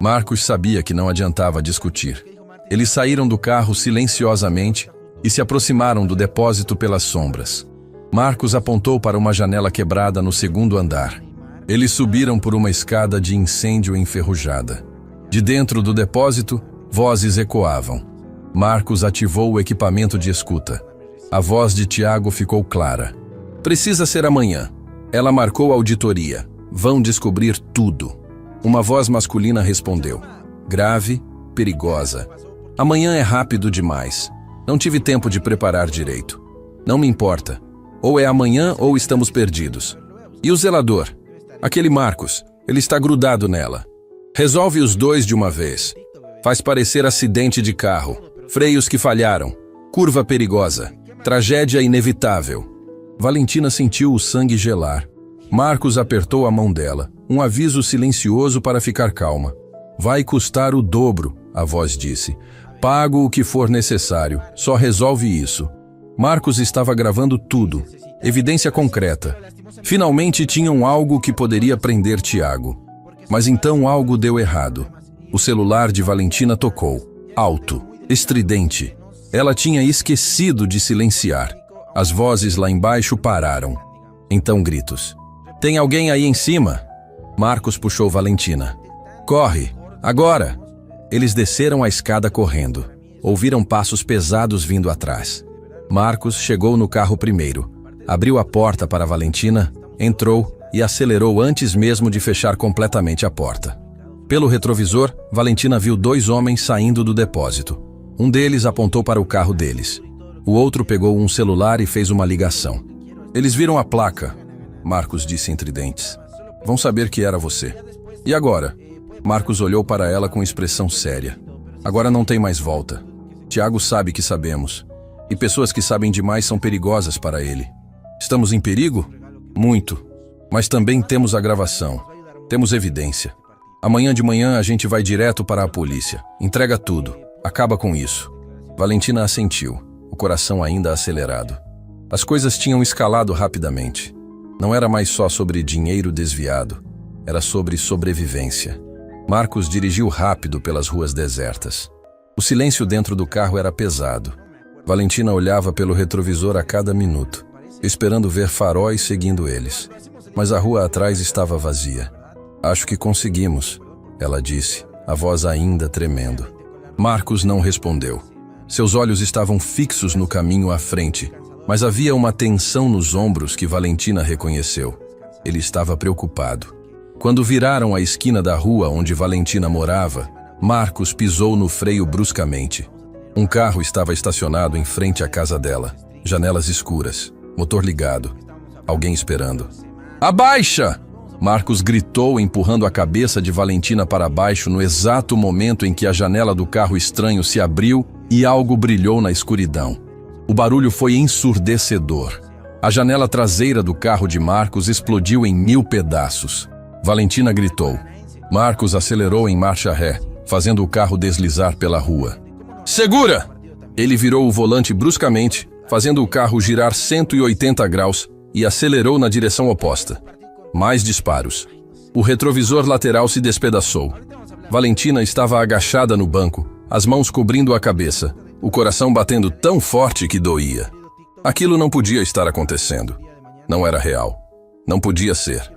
Marcos sabia que não adiantava discutir. Eles saíram do carro silenciosamente e se aproximaram do depósito pelas sombras. Marcos apontou para uma janela quebrada no segundo andar. Eles subiram por uma escada de incêndio enferrujada. De dentro do depósito, vozes ecoavam. Marcos ativou o equipamento de escuta. A voz de Tiago ficou clara. Precisa ser amanhã. Ela marcou a auditoria. Vão descobrir tudo. Uma voz masculina respondeu. Grave, perigosa. Amanhã é rápido demais. Não tive tempo de preparar direito. Não me importa. Ou é amanhã ou estamos perdidos. E o zelador? Aquele Marcos. Ele está grudado nela. Resolve os dois de uma vez. Faz parecer acidente de carro. Freios que falharam. Curva perigosa. Tragédia inevitável. Valentina sentiu o sangue gelar. Marcos apertou a mão dela. Um aviso silencioso para ficar calma. Vai custar o dobro, a voz disse. Pago o que for necessário. Só resolve isso. Marcos estava gravando tudo. Evidência concreta. Finalmente tinham algo que poderia prender Tiago. Mas então algo deu errado. O celular de Valentina tocou. Alto. Estridente. Ela tinha esquecido de silenciar. As vozes lá embaixo pararam. Então gritos. Tem alguém aí em cima? Marcos puxou Valentina. Corre! Agora! Eles desceram a escada correndo. Ouviram passos pesados vindo atrás. Marcos chegou no carro primeiro. Abriu a porta para Valentina, entrou e acelerou antes mesmo de fechar completamente a porta. Pelo retrovisor, Valentina viu 2 homens saindo do depósito. Um deles apontou para o carro deles. O outro pegou um celular e fez uma ligação. Eles viram a placa, Marcos disse entre dentes. Vão saber que era você. E agora? Marcos olhou para ela com expressão séria. Agora não tem mais volta. Tiago sabe que sabemos. E pessoas que sabem demais são perigosas para ele. Estamos em perigo? Muito. Mas também temos a gravação. Temos evidência. Amanhã de manhã a gente vai direto para a polícia. Entrega tudo. Acaba com isso. Valentina assentiu, o coração ainda acelerado. As coisas tinham escalado rapidamente. Não era mais só sobre dinheiro desviado. Era sobre sobrevivência. Marcos dirigiu rápido pelas ruas desertas. O silêncio dentro do carro era pesado. Valentina olhava pelo retrovisor a cada minuto, esperando ver faróis seguindo eles. Mas a rua atrás estava vazia. Acho que conseguimos, ela disse, a voz ainda tremendo. Marcos não respondeu. Seus olhos estavam fixos no caminho à frente, mas havia uma tensão nos ombros que Valentina reconheceu. Ele estava preocupado. Quando viraram a esquina da rua onde Valentina morava, Marcos pisou no freio bruscamente. Um carro estava estacionado em frente à casa dela. Janelas escuras, motor ligado. Alguém esperando. "Abaixa!" Marcos gritou, empurrando a cabeça de Valentina para baixo no exato momento em que a janela do carro estranho se abriu e algo brilhou na escuridão. O barulho foi ensurdecedor. A janela traseira do carro de Marcos explodiu em 1000 pedaços. Valentina gritou. Marcos acelerou em marcha ré, fazendo o carro deslizar pela rua. "Segura!" Ele virou o volante bruscamente, fazendo o carro girar 180 graus e acelerou na direção oposta. Mais disparos. O retrovisor lateral se despedaçou. Valentina estava agachada no banco, as mãos cobrindo a cabeça, o coração batendo tão forte que doía. Aquilo não podia estar acontecendo. Não era real. Não podia ser.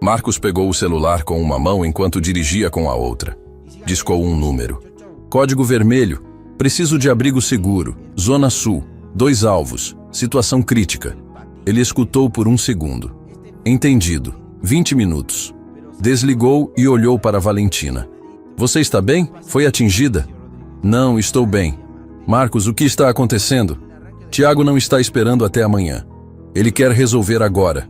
Marcos pegou o celular com uma mão enquanto dirigia com a outra. Discou um número. Código vermelho. Preciso de abrigo seguro. Zona Sul. 2 alvos. Situação crítica. Ele escutou por 1 segundo. Entendido. 20 minutos. Desligou e olhou para Valentina. "Você está bem? Foi atingida?" "Não, estou bem." "Marcos, o que está acontecendo?" "Tiago não está esperando até amanhã. Ele quer resolver agora."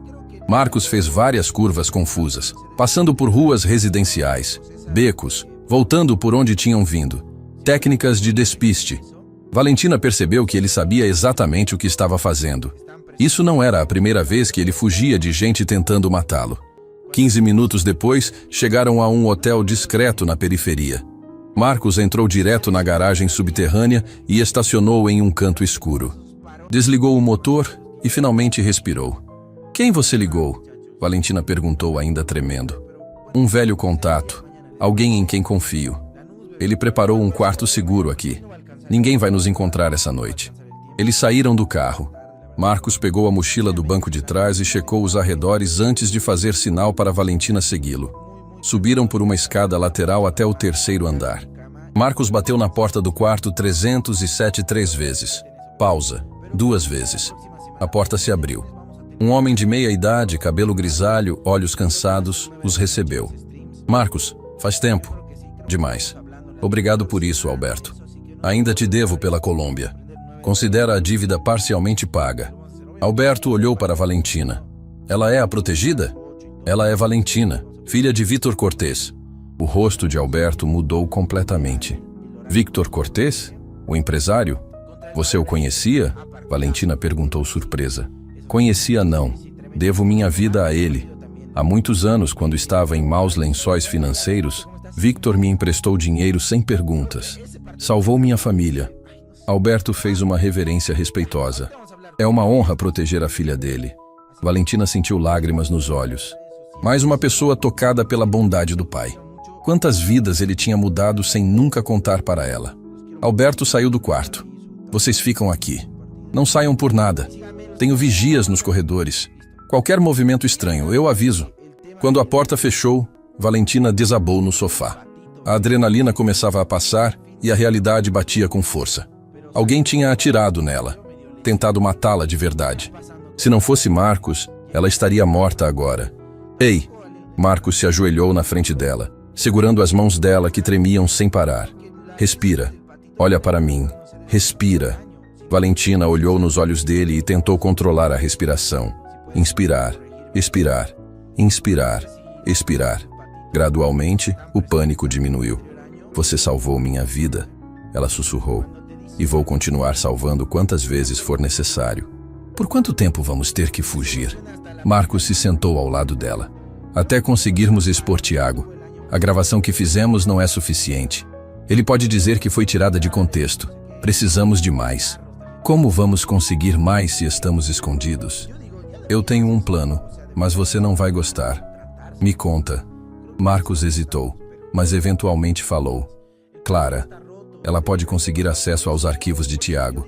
Marcos fez várias curvas confusas, passando por ruas residenciais, becos, voltando por onde tinham vindo. Técnicas de despiste. Valentina percebeu que ele sabia exatamente o que estava fazendo. Isso não era a primeira vez que ele fugia de gente tentando matá-lo. 15 minutos depois, chegaram a um hotel discreto na periferia. Marcos entrou direto na garagem subterrânea e estacionou em um canto escuro. Desligou o motor e finalmente respirou. "Quem você ligou?" Valentina perguntou, ainda tremendo. "Um velho contato. Alguém em quem confio. Ele preparou um quarto seguro aqui. Ninguém vai nos encontrar essa noite." Eles saíram do carro. Marcos pegou a mochila do banco de trás e checou os arredores antes de fazer sinal para Valentina segui-lo. Subiram por uma escada lateral até o 3º andar. Marcos bateu na porta do quarto 307 3 vezes. Pausa. 2 vezes. A porta se abriu. Um homem de meia idade, cabelo grisalho, olhos cansados, os recebeu. "Marcos, faz tempo." "Demais. Obrigado por isso, Alberto. Ainda te devo pela Colômbia. Considera a dívida parcialmente paga." Alberto olhou para Valentina. "Ela é a protegida?" "Ela é Valentina, filha de Víctor Cortés." O rosto de Alberto mudou completamente. "Víctor Cortés? O empresário? Você o conhecia?" Valentina perguntou surpresa. "Conhecia não. Devo minha vida a ele. Há muitos anos, quando estava em maus lençóis financeiros, Víctor me emprestou dinheiro sem perguntas. Salvou minha família." Alberto fez uma reverência respeitosa. "É uma honra proteger a filha dele." Valentina sentiu lágrimas nos olhos. Mais uma pessoa tocada pela bondade do pai. Quantas vidas ele tinha mudado sem nunca contar para ela. Alberto saiu do quarto. "Vocês ficam aqui. Não saiam por nada. Tenho vigias nos corredores. Qualquer movimento estranho, eu aviso." Quando a porta fechou, Valentina desabou no sofá. A adrenalina começava a passar e a realidade batia com força. Alguém tinha atirado nela, tentado matá-la de verdade. Se não fosse Marcos, ela estaria morta agora. "Ei!" Marcos se ajoelhou na frente dela, segurando as mãos dela que tremiam sem parar. "Respira. Olha para mim. Respira." Valentina olhou nos olhos dele e tentou controlar a respiração. Inspirar, expirar, inspirar, expirar. Gradualmente, o pânico diminuiu. "Você salvou minha vida", ela sussurrou. "E vou continuar salvando quantas vezes for necessário." "Por quanto tempo vamos ter que fugir?" Marcos se sentou ao lado dela. "Até conseguirmos expor Tiago. A gravação que fizemos não é suficiente. Ele pode dizer que foi tirada de contexto. Precisamos de mais." "Como vamos conseguir mais se estamos escondidos?" "Eu tenho um plano, mas você não vai gostar." "Me conta." Marcos hesitou, mas eventualmente falou. "Clara, ela pode conseguir acesso aos arquivos de Tiago.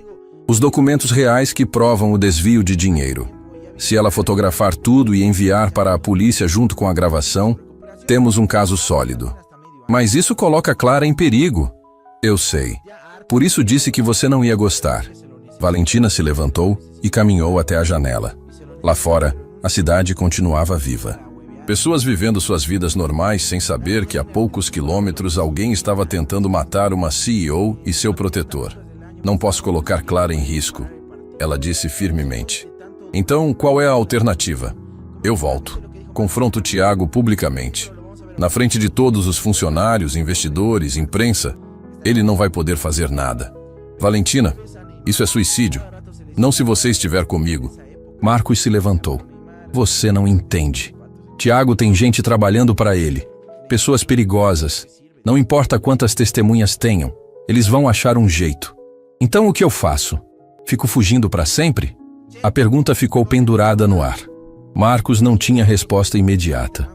Os documentos reais que provam o desvio de dinheiro. Se ela fotografar tudo e enviar para a polícia junto com a gravação, temos um caso sólido." "Mas isso coloca Clara em perigo." "Eu sei. Por isso disse que você não ia gostar. Valentina se levantou e caminhou até a janela. Lá fora, a cidade continuava viva. Pessoas vivendo suas vidas normais sem saber que a poucos quilômetros alguém estava tentando matar uma CEO e seu protetor. Não posso colocar Clara em risco, ela disse firmemente. Então, qual é a alternativa? Eu volto. Confronto Tiago publicamente. Na frente de todos os funcionários, investidores, imprensa, ele não vai poder fazer nada. Valentina, isso é suicídio. Não se você estiver comigo. Marcos se levantou. Você não entende. Tiago tem gente trabalhando para ele. Pessoas perigosas. Não importa quantas testemunhas tenham, eles vão achar um jeito. Então o que eu faço? Fico fugindo para sempre? A pergunta ficou pendurada no ar. Marcos não tinha resposta imediata.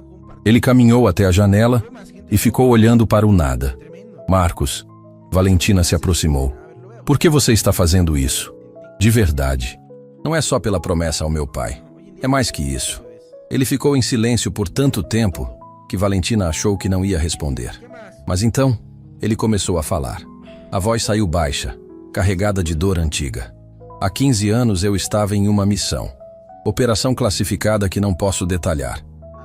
Ele caminhou até a janela e ficou olhando para o nada. Marcos, Valentina se aproximou. Por que você está fazendo isso? De verdade. Não é só pela promessa ao meu pai. É mais que isso. Ele ficou em silêncio por tanto tempo que Valentina achou que não ia responder. Mas então, ele começou a falar. A voz saiu baixa, carregada de dor antiga. Há 15 anos eu estava em uma missão. Operação classificada que não posso detalhar.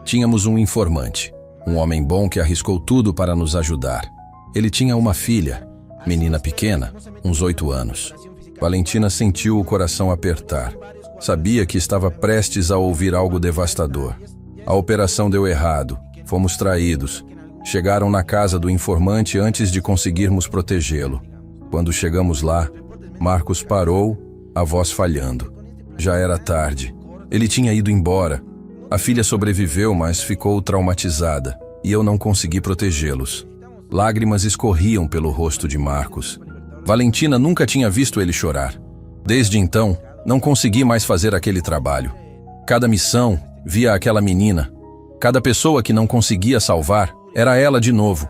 Tínhamos um informante, um homem bom que arriscou tudo para nos ajudar. Ele tinha uma filha, menina pequena, uns 8 anos. Valentina sentiu o coração apertar. Sabia que estava prestes a ouvir algo devastador. A operação deu errado. Fomos traídos. Chegaram na casa do informante antes de conseguirmos protegê-lo. Quando chegamos lá, Marcos parou, a voz falhando. Já era tarde. Ele tinha ido embora. A filha sobreviveu, mas ficou traumatizada, e eu não consegui protegê-los. Lágrimas escorriam pelo rosto de Marcos. Valentina nunca tinha visto ele chorar. Desde então, não consegui mais fazer aquele trabalho. Cada missão, via aquela menina. Cada pessoa que não conseguia salvar, era ela de novo.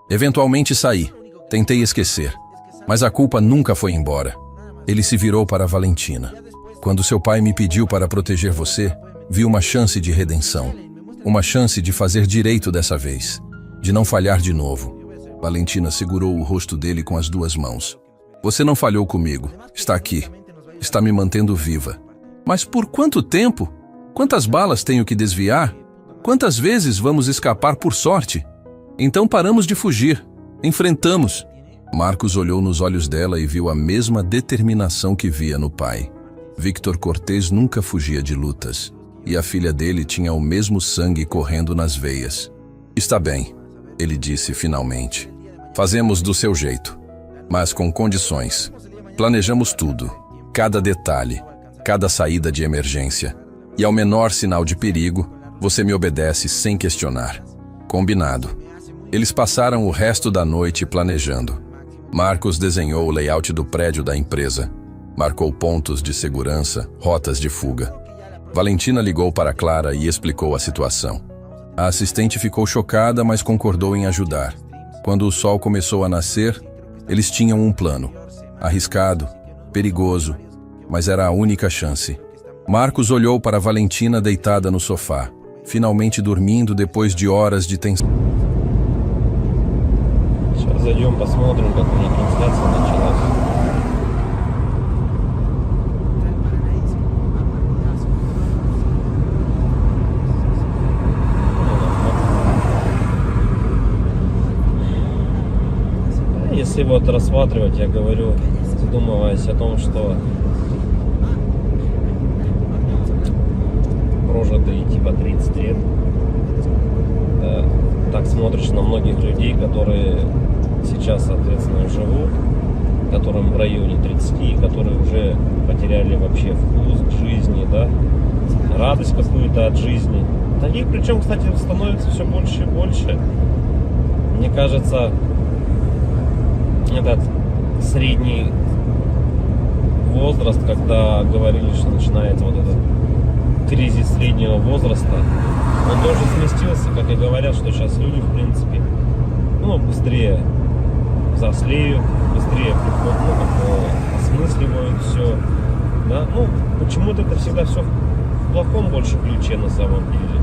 Eventualmente saí. Tentei esquecer. Mas a culpa nunca foi embora. Ele se virou para Valentina. Quando seu pai me pediu para proteger você, vi uma chance de redenção. Uma chance de fazer direito dessa vez. De não falhar de novo. Valentina segurou o rosto dele com as 2 mãos. Você não falhou comigo. Está aqui. Está me mantendo viva. Mas por quanto tempo? Quantas balas tenho que desviar? Quantas vezes vamos escapar por sorte? Então paramos de fugir. Enfrentamos. Marcos olhou nos olhos dela e viu a mesma determinação que via no pai. Victor Cortez nunca fugia de lutas. E a filha dele tinha o mesmo sangue correndo nas veias. Está bem, ele disse finalmente. Fazemos do seu jeito, mas com condições. Planejamos tudo. Cada detalhe, cada saída de emergência. E ao menor sinal de perigo, você me obedece sem questionar. Combinado. Eles passaram o resto da noite planejando. Marcos desenhou o layout do prédio da empresa. Marcou pontos de segurança, rotas de fuga. Valentina ligou para Clara e explicou a situação. A assistente ficou chocada, mas concordou em ajudar. Quando o sol começou a nascer, eles tinham um plano. Arriscado, perigoso, mas era a única chance. Marcos olhou para Valentina deitada no sofá, finalmente dormindo depois de horas de tensão. Сейчас зайдем, посмотрим, как у них трансляция началась. Если вот рассматривать, я говорю, задумываясь о том, что прожитые типа 30 лет, так смотришь на многих людей, которые сейчас, соответственно, живут, которым в районе 30, которые уже потеряли вообще вкус к жизни, да, радость какую-то от жизни. Таких, причем, кстати, становится все больше и больше. Мне кажется, этот средний возраст, когда говорили, что начинается вот этот кризис среднего возраста, он тоже сместился, как и говорят, что сейчас люди, в принципе, быстрее взрослеют, быстрее осмысливают все, да, почему-то это всегда все в плохом больше ключе на самом деле,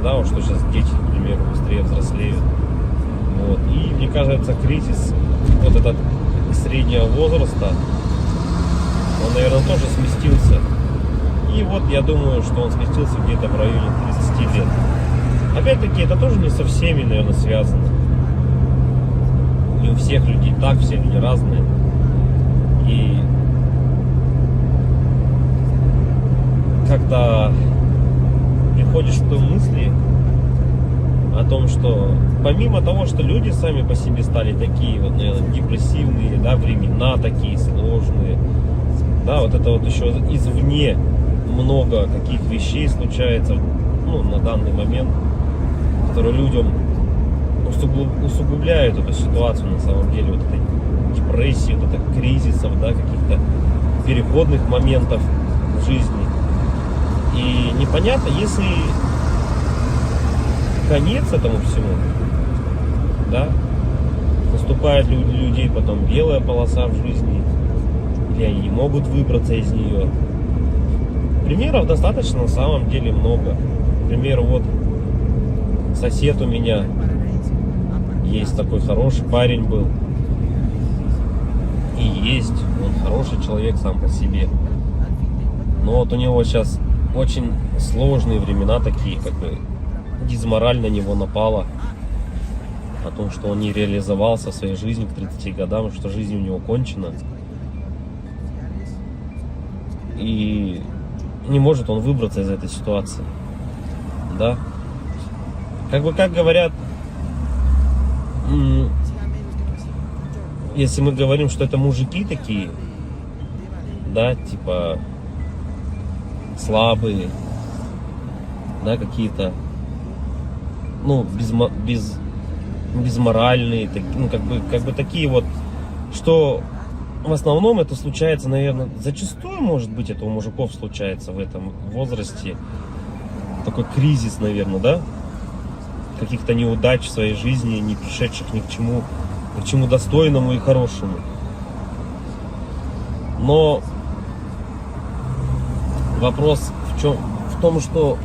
да, вот что сейчас дети, к примеру, быстрее взрослеют, вот, и мне кажется, кризис, вот этот среднего возраста, он, наверное, тоже сместился. И вот я думаю, что он сместился где-то в районе 30 лет. Опять-таки, это тоже не со всеми, наверное, связано. Не у всех людей так, все люди разные. И когда приходишь к той мысли о том, что помимо того, что люди сами по себе стали такие вот, наверное, депрессивные, да, времена такие сложные, да, вот это вот еще извне много каких вещей случается, ну, на данный момент, которые людям усугубляют эту ситуацию на самом деле, вот этой депрессии, вот этих кризисов, да, каких-то переходных моментов в жизни. И непонятно, если конец этому всему, да, наступает у людей потом белая полоса в жизни, или они не могут выбраться из нее. Примеров достаточно на самом деле много. Например, вот сосед у меня есть такой хороший парень был. И есть, он хороший человек сам по себе. Но вот у него сейчас очень сложные времена такие, как бы дизмораль на него напала. О том, что он не реализовался в своей жизни к 30 годам, что жизнь у него кончена. И не может он выбраться из этой ситуации. Да? Как говорят, если мы говорим, что это мужики такие, да, типа слабые, да, какие-то, ну, безморальные, ну, как бы такие вот, что в основном это случается, наверное, зачастую, может быть, это у мужиков случается в этом возрасте, такой кризис, наверное, да, каких-то неудач в своей жизни, не пришедших ни к чему достойному и хорошему. Но вопрос в том, что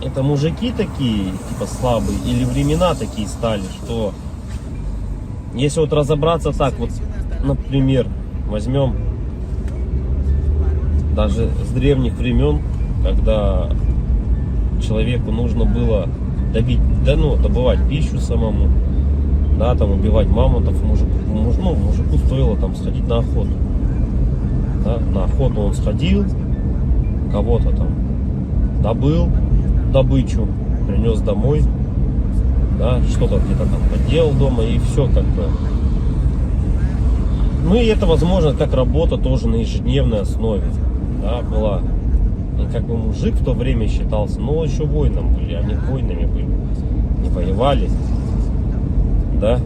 это мужики такие, типа слабые, или времена такие стали, что если вот разобраться так, вот, например, возьмем даже с древних времен, когда человеку нужно было добывать пищу самому, да, там убивать мамонтов, мужику стоило там сходить на охоту. Да, на охоту он сходил, кого-то там добыл добычу, принес домой, да, что-то где-то там поделал дома, и все как бы. Ну и это, возможно, как работа тоже на ежедневной основе, да, была. И как бы мужик в то время считался, но еще воином были, они воинами были, не воевали, да.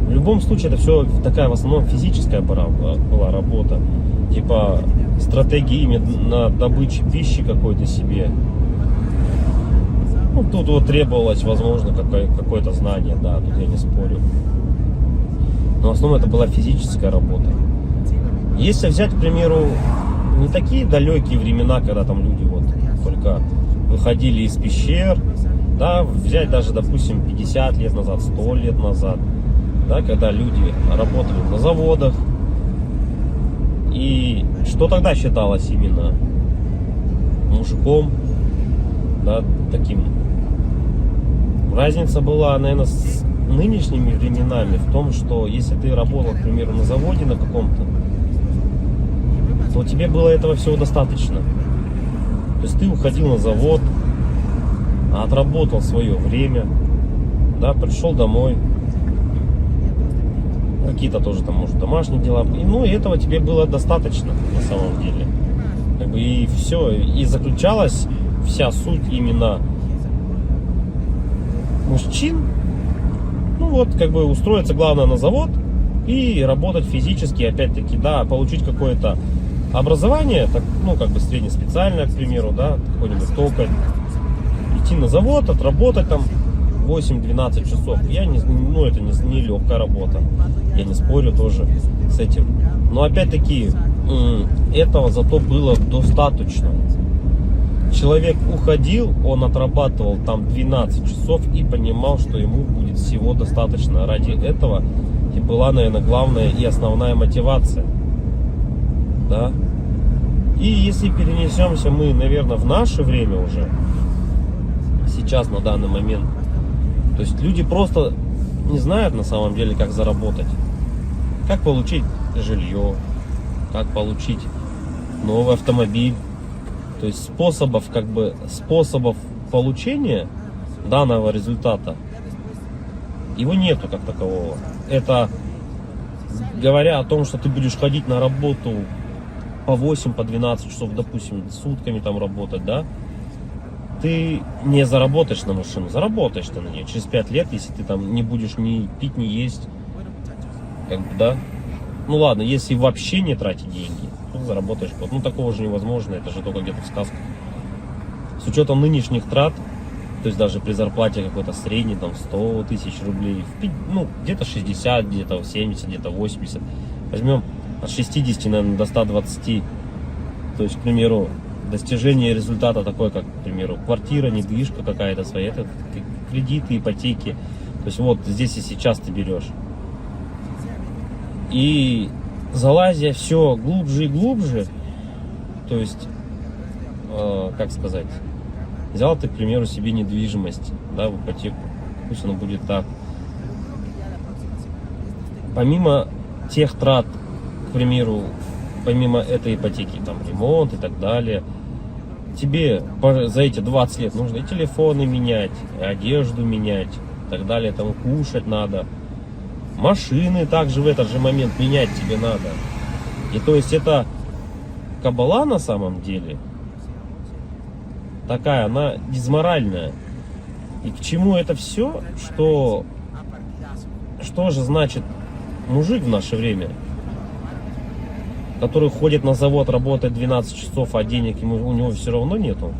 В любом случае это все такая в основном физическая была работа, типа стратегии именно добычи пищи какой-то себе. Ну, тут вот требовалось, возможно, какое-то знание, да, тут я не спорю. Но в основном это была физическая работа. Если взять, к примеру, не такие далекие времена, когда там люди вот только выходили из пещер, да, взять даже, допустим, 50 лет назад, 100 лет назад, да, когда люди работали на заводах, и что тогда считалось именно мужиком, да, таким. Разница была, наверное, с нынешними временами в том, что если ты работал, к примеру, на заводе на каком-то, то тебе было этого всего достаточно. То есть ты уходил на завод, отработал свое время, да, пришел домой, какие-то тоже там, может, домашние дела, и этого тебе было достаточно на самом деле. Как бы и все, и заключалась вся суть именно мужчин. Ну вот, как бы устроиться главное на завод и работать физически, опять-таки, да, получить какое-то образование, так, ну, как бы среднеспециальное, к примеру, да, какой-нибудь токарь, идти на завод, отработать там 8-12 часов. Это не легкая работа, я не спорю тоже с этим. Но опять-таки, этого зато было достаточно. Человек уходил, он отрабатывал там 12 часов и понимал, что ему будет всего достаточно. Ради этого и была, наверное, главная и основная мотивация. Да? И если перенесемся мы, наверное, в наше время уже, сейчас, на данный момент, то есть люди просто не знают на самом деле, как заработать, как получить жилье, как получить новый автомобиль. То есть способов получения данного результата его нету как такового. Это говоря о том, что ты будешь ходить на работу по 8, по 12 часов, допустим, сутками там работать, да, ты не заработаешь на машину, заработаешь ты на нее через 5 лет, если ты там не будешь ни пить, ни есть, как бы, да. Ну ладно, если вообще не тратить деньги, то заработаешь. Ну такого же невозможно, это же только где-то в сказках. С учетом нынешних трат, то есть даже при зарплате какой-то средней, там 100 тысяч рублей, ну где-то 60, где-то 70, где-то 80, возьмем от 60, наверное, до 120, то есть, к примеру, достижение результата такой, как, к примеру, квартира, недвижка какая-то своя, это кредиты, ипотеки, то есть вот здесь и сейчас ты берешь. И залазя все глубже и глубже, то есть, как сказать, взял ты, к примеру, себе недвижимость, да, в ипотеку, пусть оно будет так. Помимо тех трат, к примеру, помимо этой ипотеки, там, ремонт и так далее, тебе за эти 20 лет нужно и телефоны менять, и одежду менять, и так далее, там, кушать надо. Машины также в этот же момент менять тебе надо. И то есть это кабала на самом деле такая, она дизморальная. И к чему это все? Что же значит мужик в наше время, который ходит на завод, работает 12 часов, а денег у него все равно нету.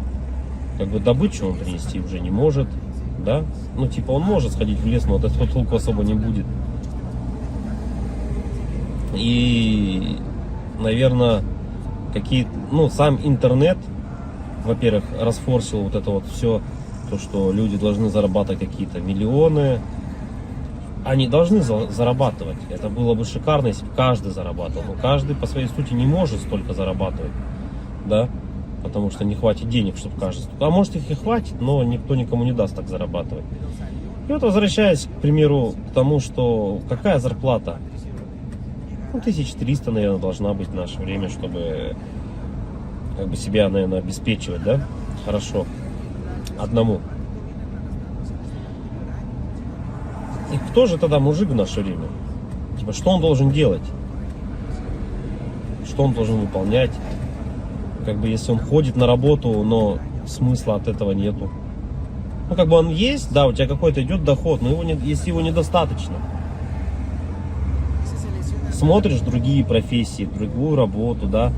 Как бы добычу он принести уже не может, да? Ну типа он может сходить в лес, но от этого толку особо не будет. И, наверное, сам интернет, во-первых, расфорсил вот это вот все, то, что люди должны зарабатывать какие-то миллионы. Они должны зарабатывать. Это было бы шикарно, если бы каждый зарабатывал. Но каждый по своей сути не может столько зарабатывать, да, потому что не хватит денег, чтобы каждый. А может их и хватит, но никто никому не даст так зарабатывать. И вот возвращаясь, к примеру, к тому, что какая зарплата? 1300, наверное, должна быть в наше время, чтобы как бы себя, наверное, обеспечивать, да? Хорошо. Одному. И кто же тогда мужик в наше время? Типа, что он должен делать? Что он должен выполнять? Как бы, если он ходит на работу, но смысла от этого нету. Ну, как бы он есть, да, у тебя какой-то идет доход, но если его недостаточно. Смотришь другие профессии, другую работу, да,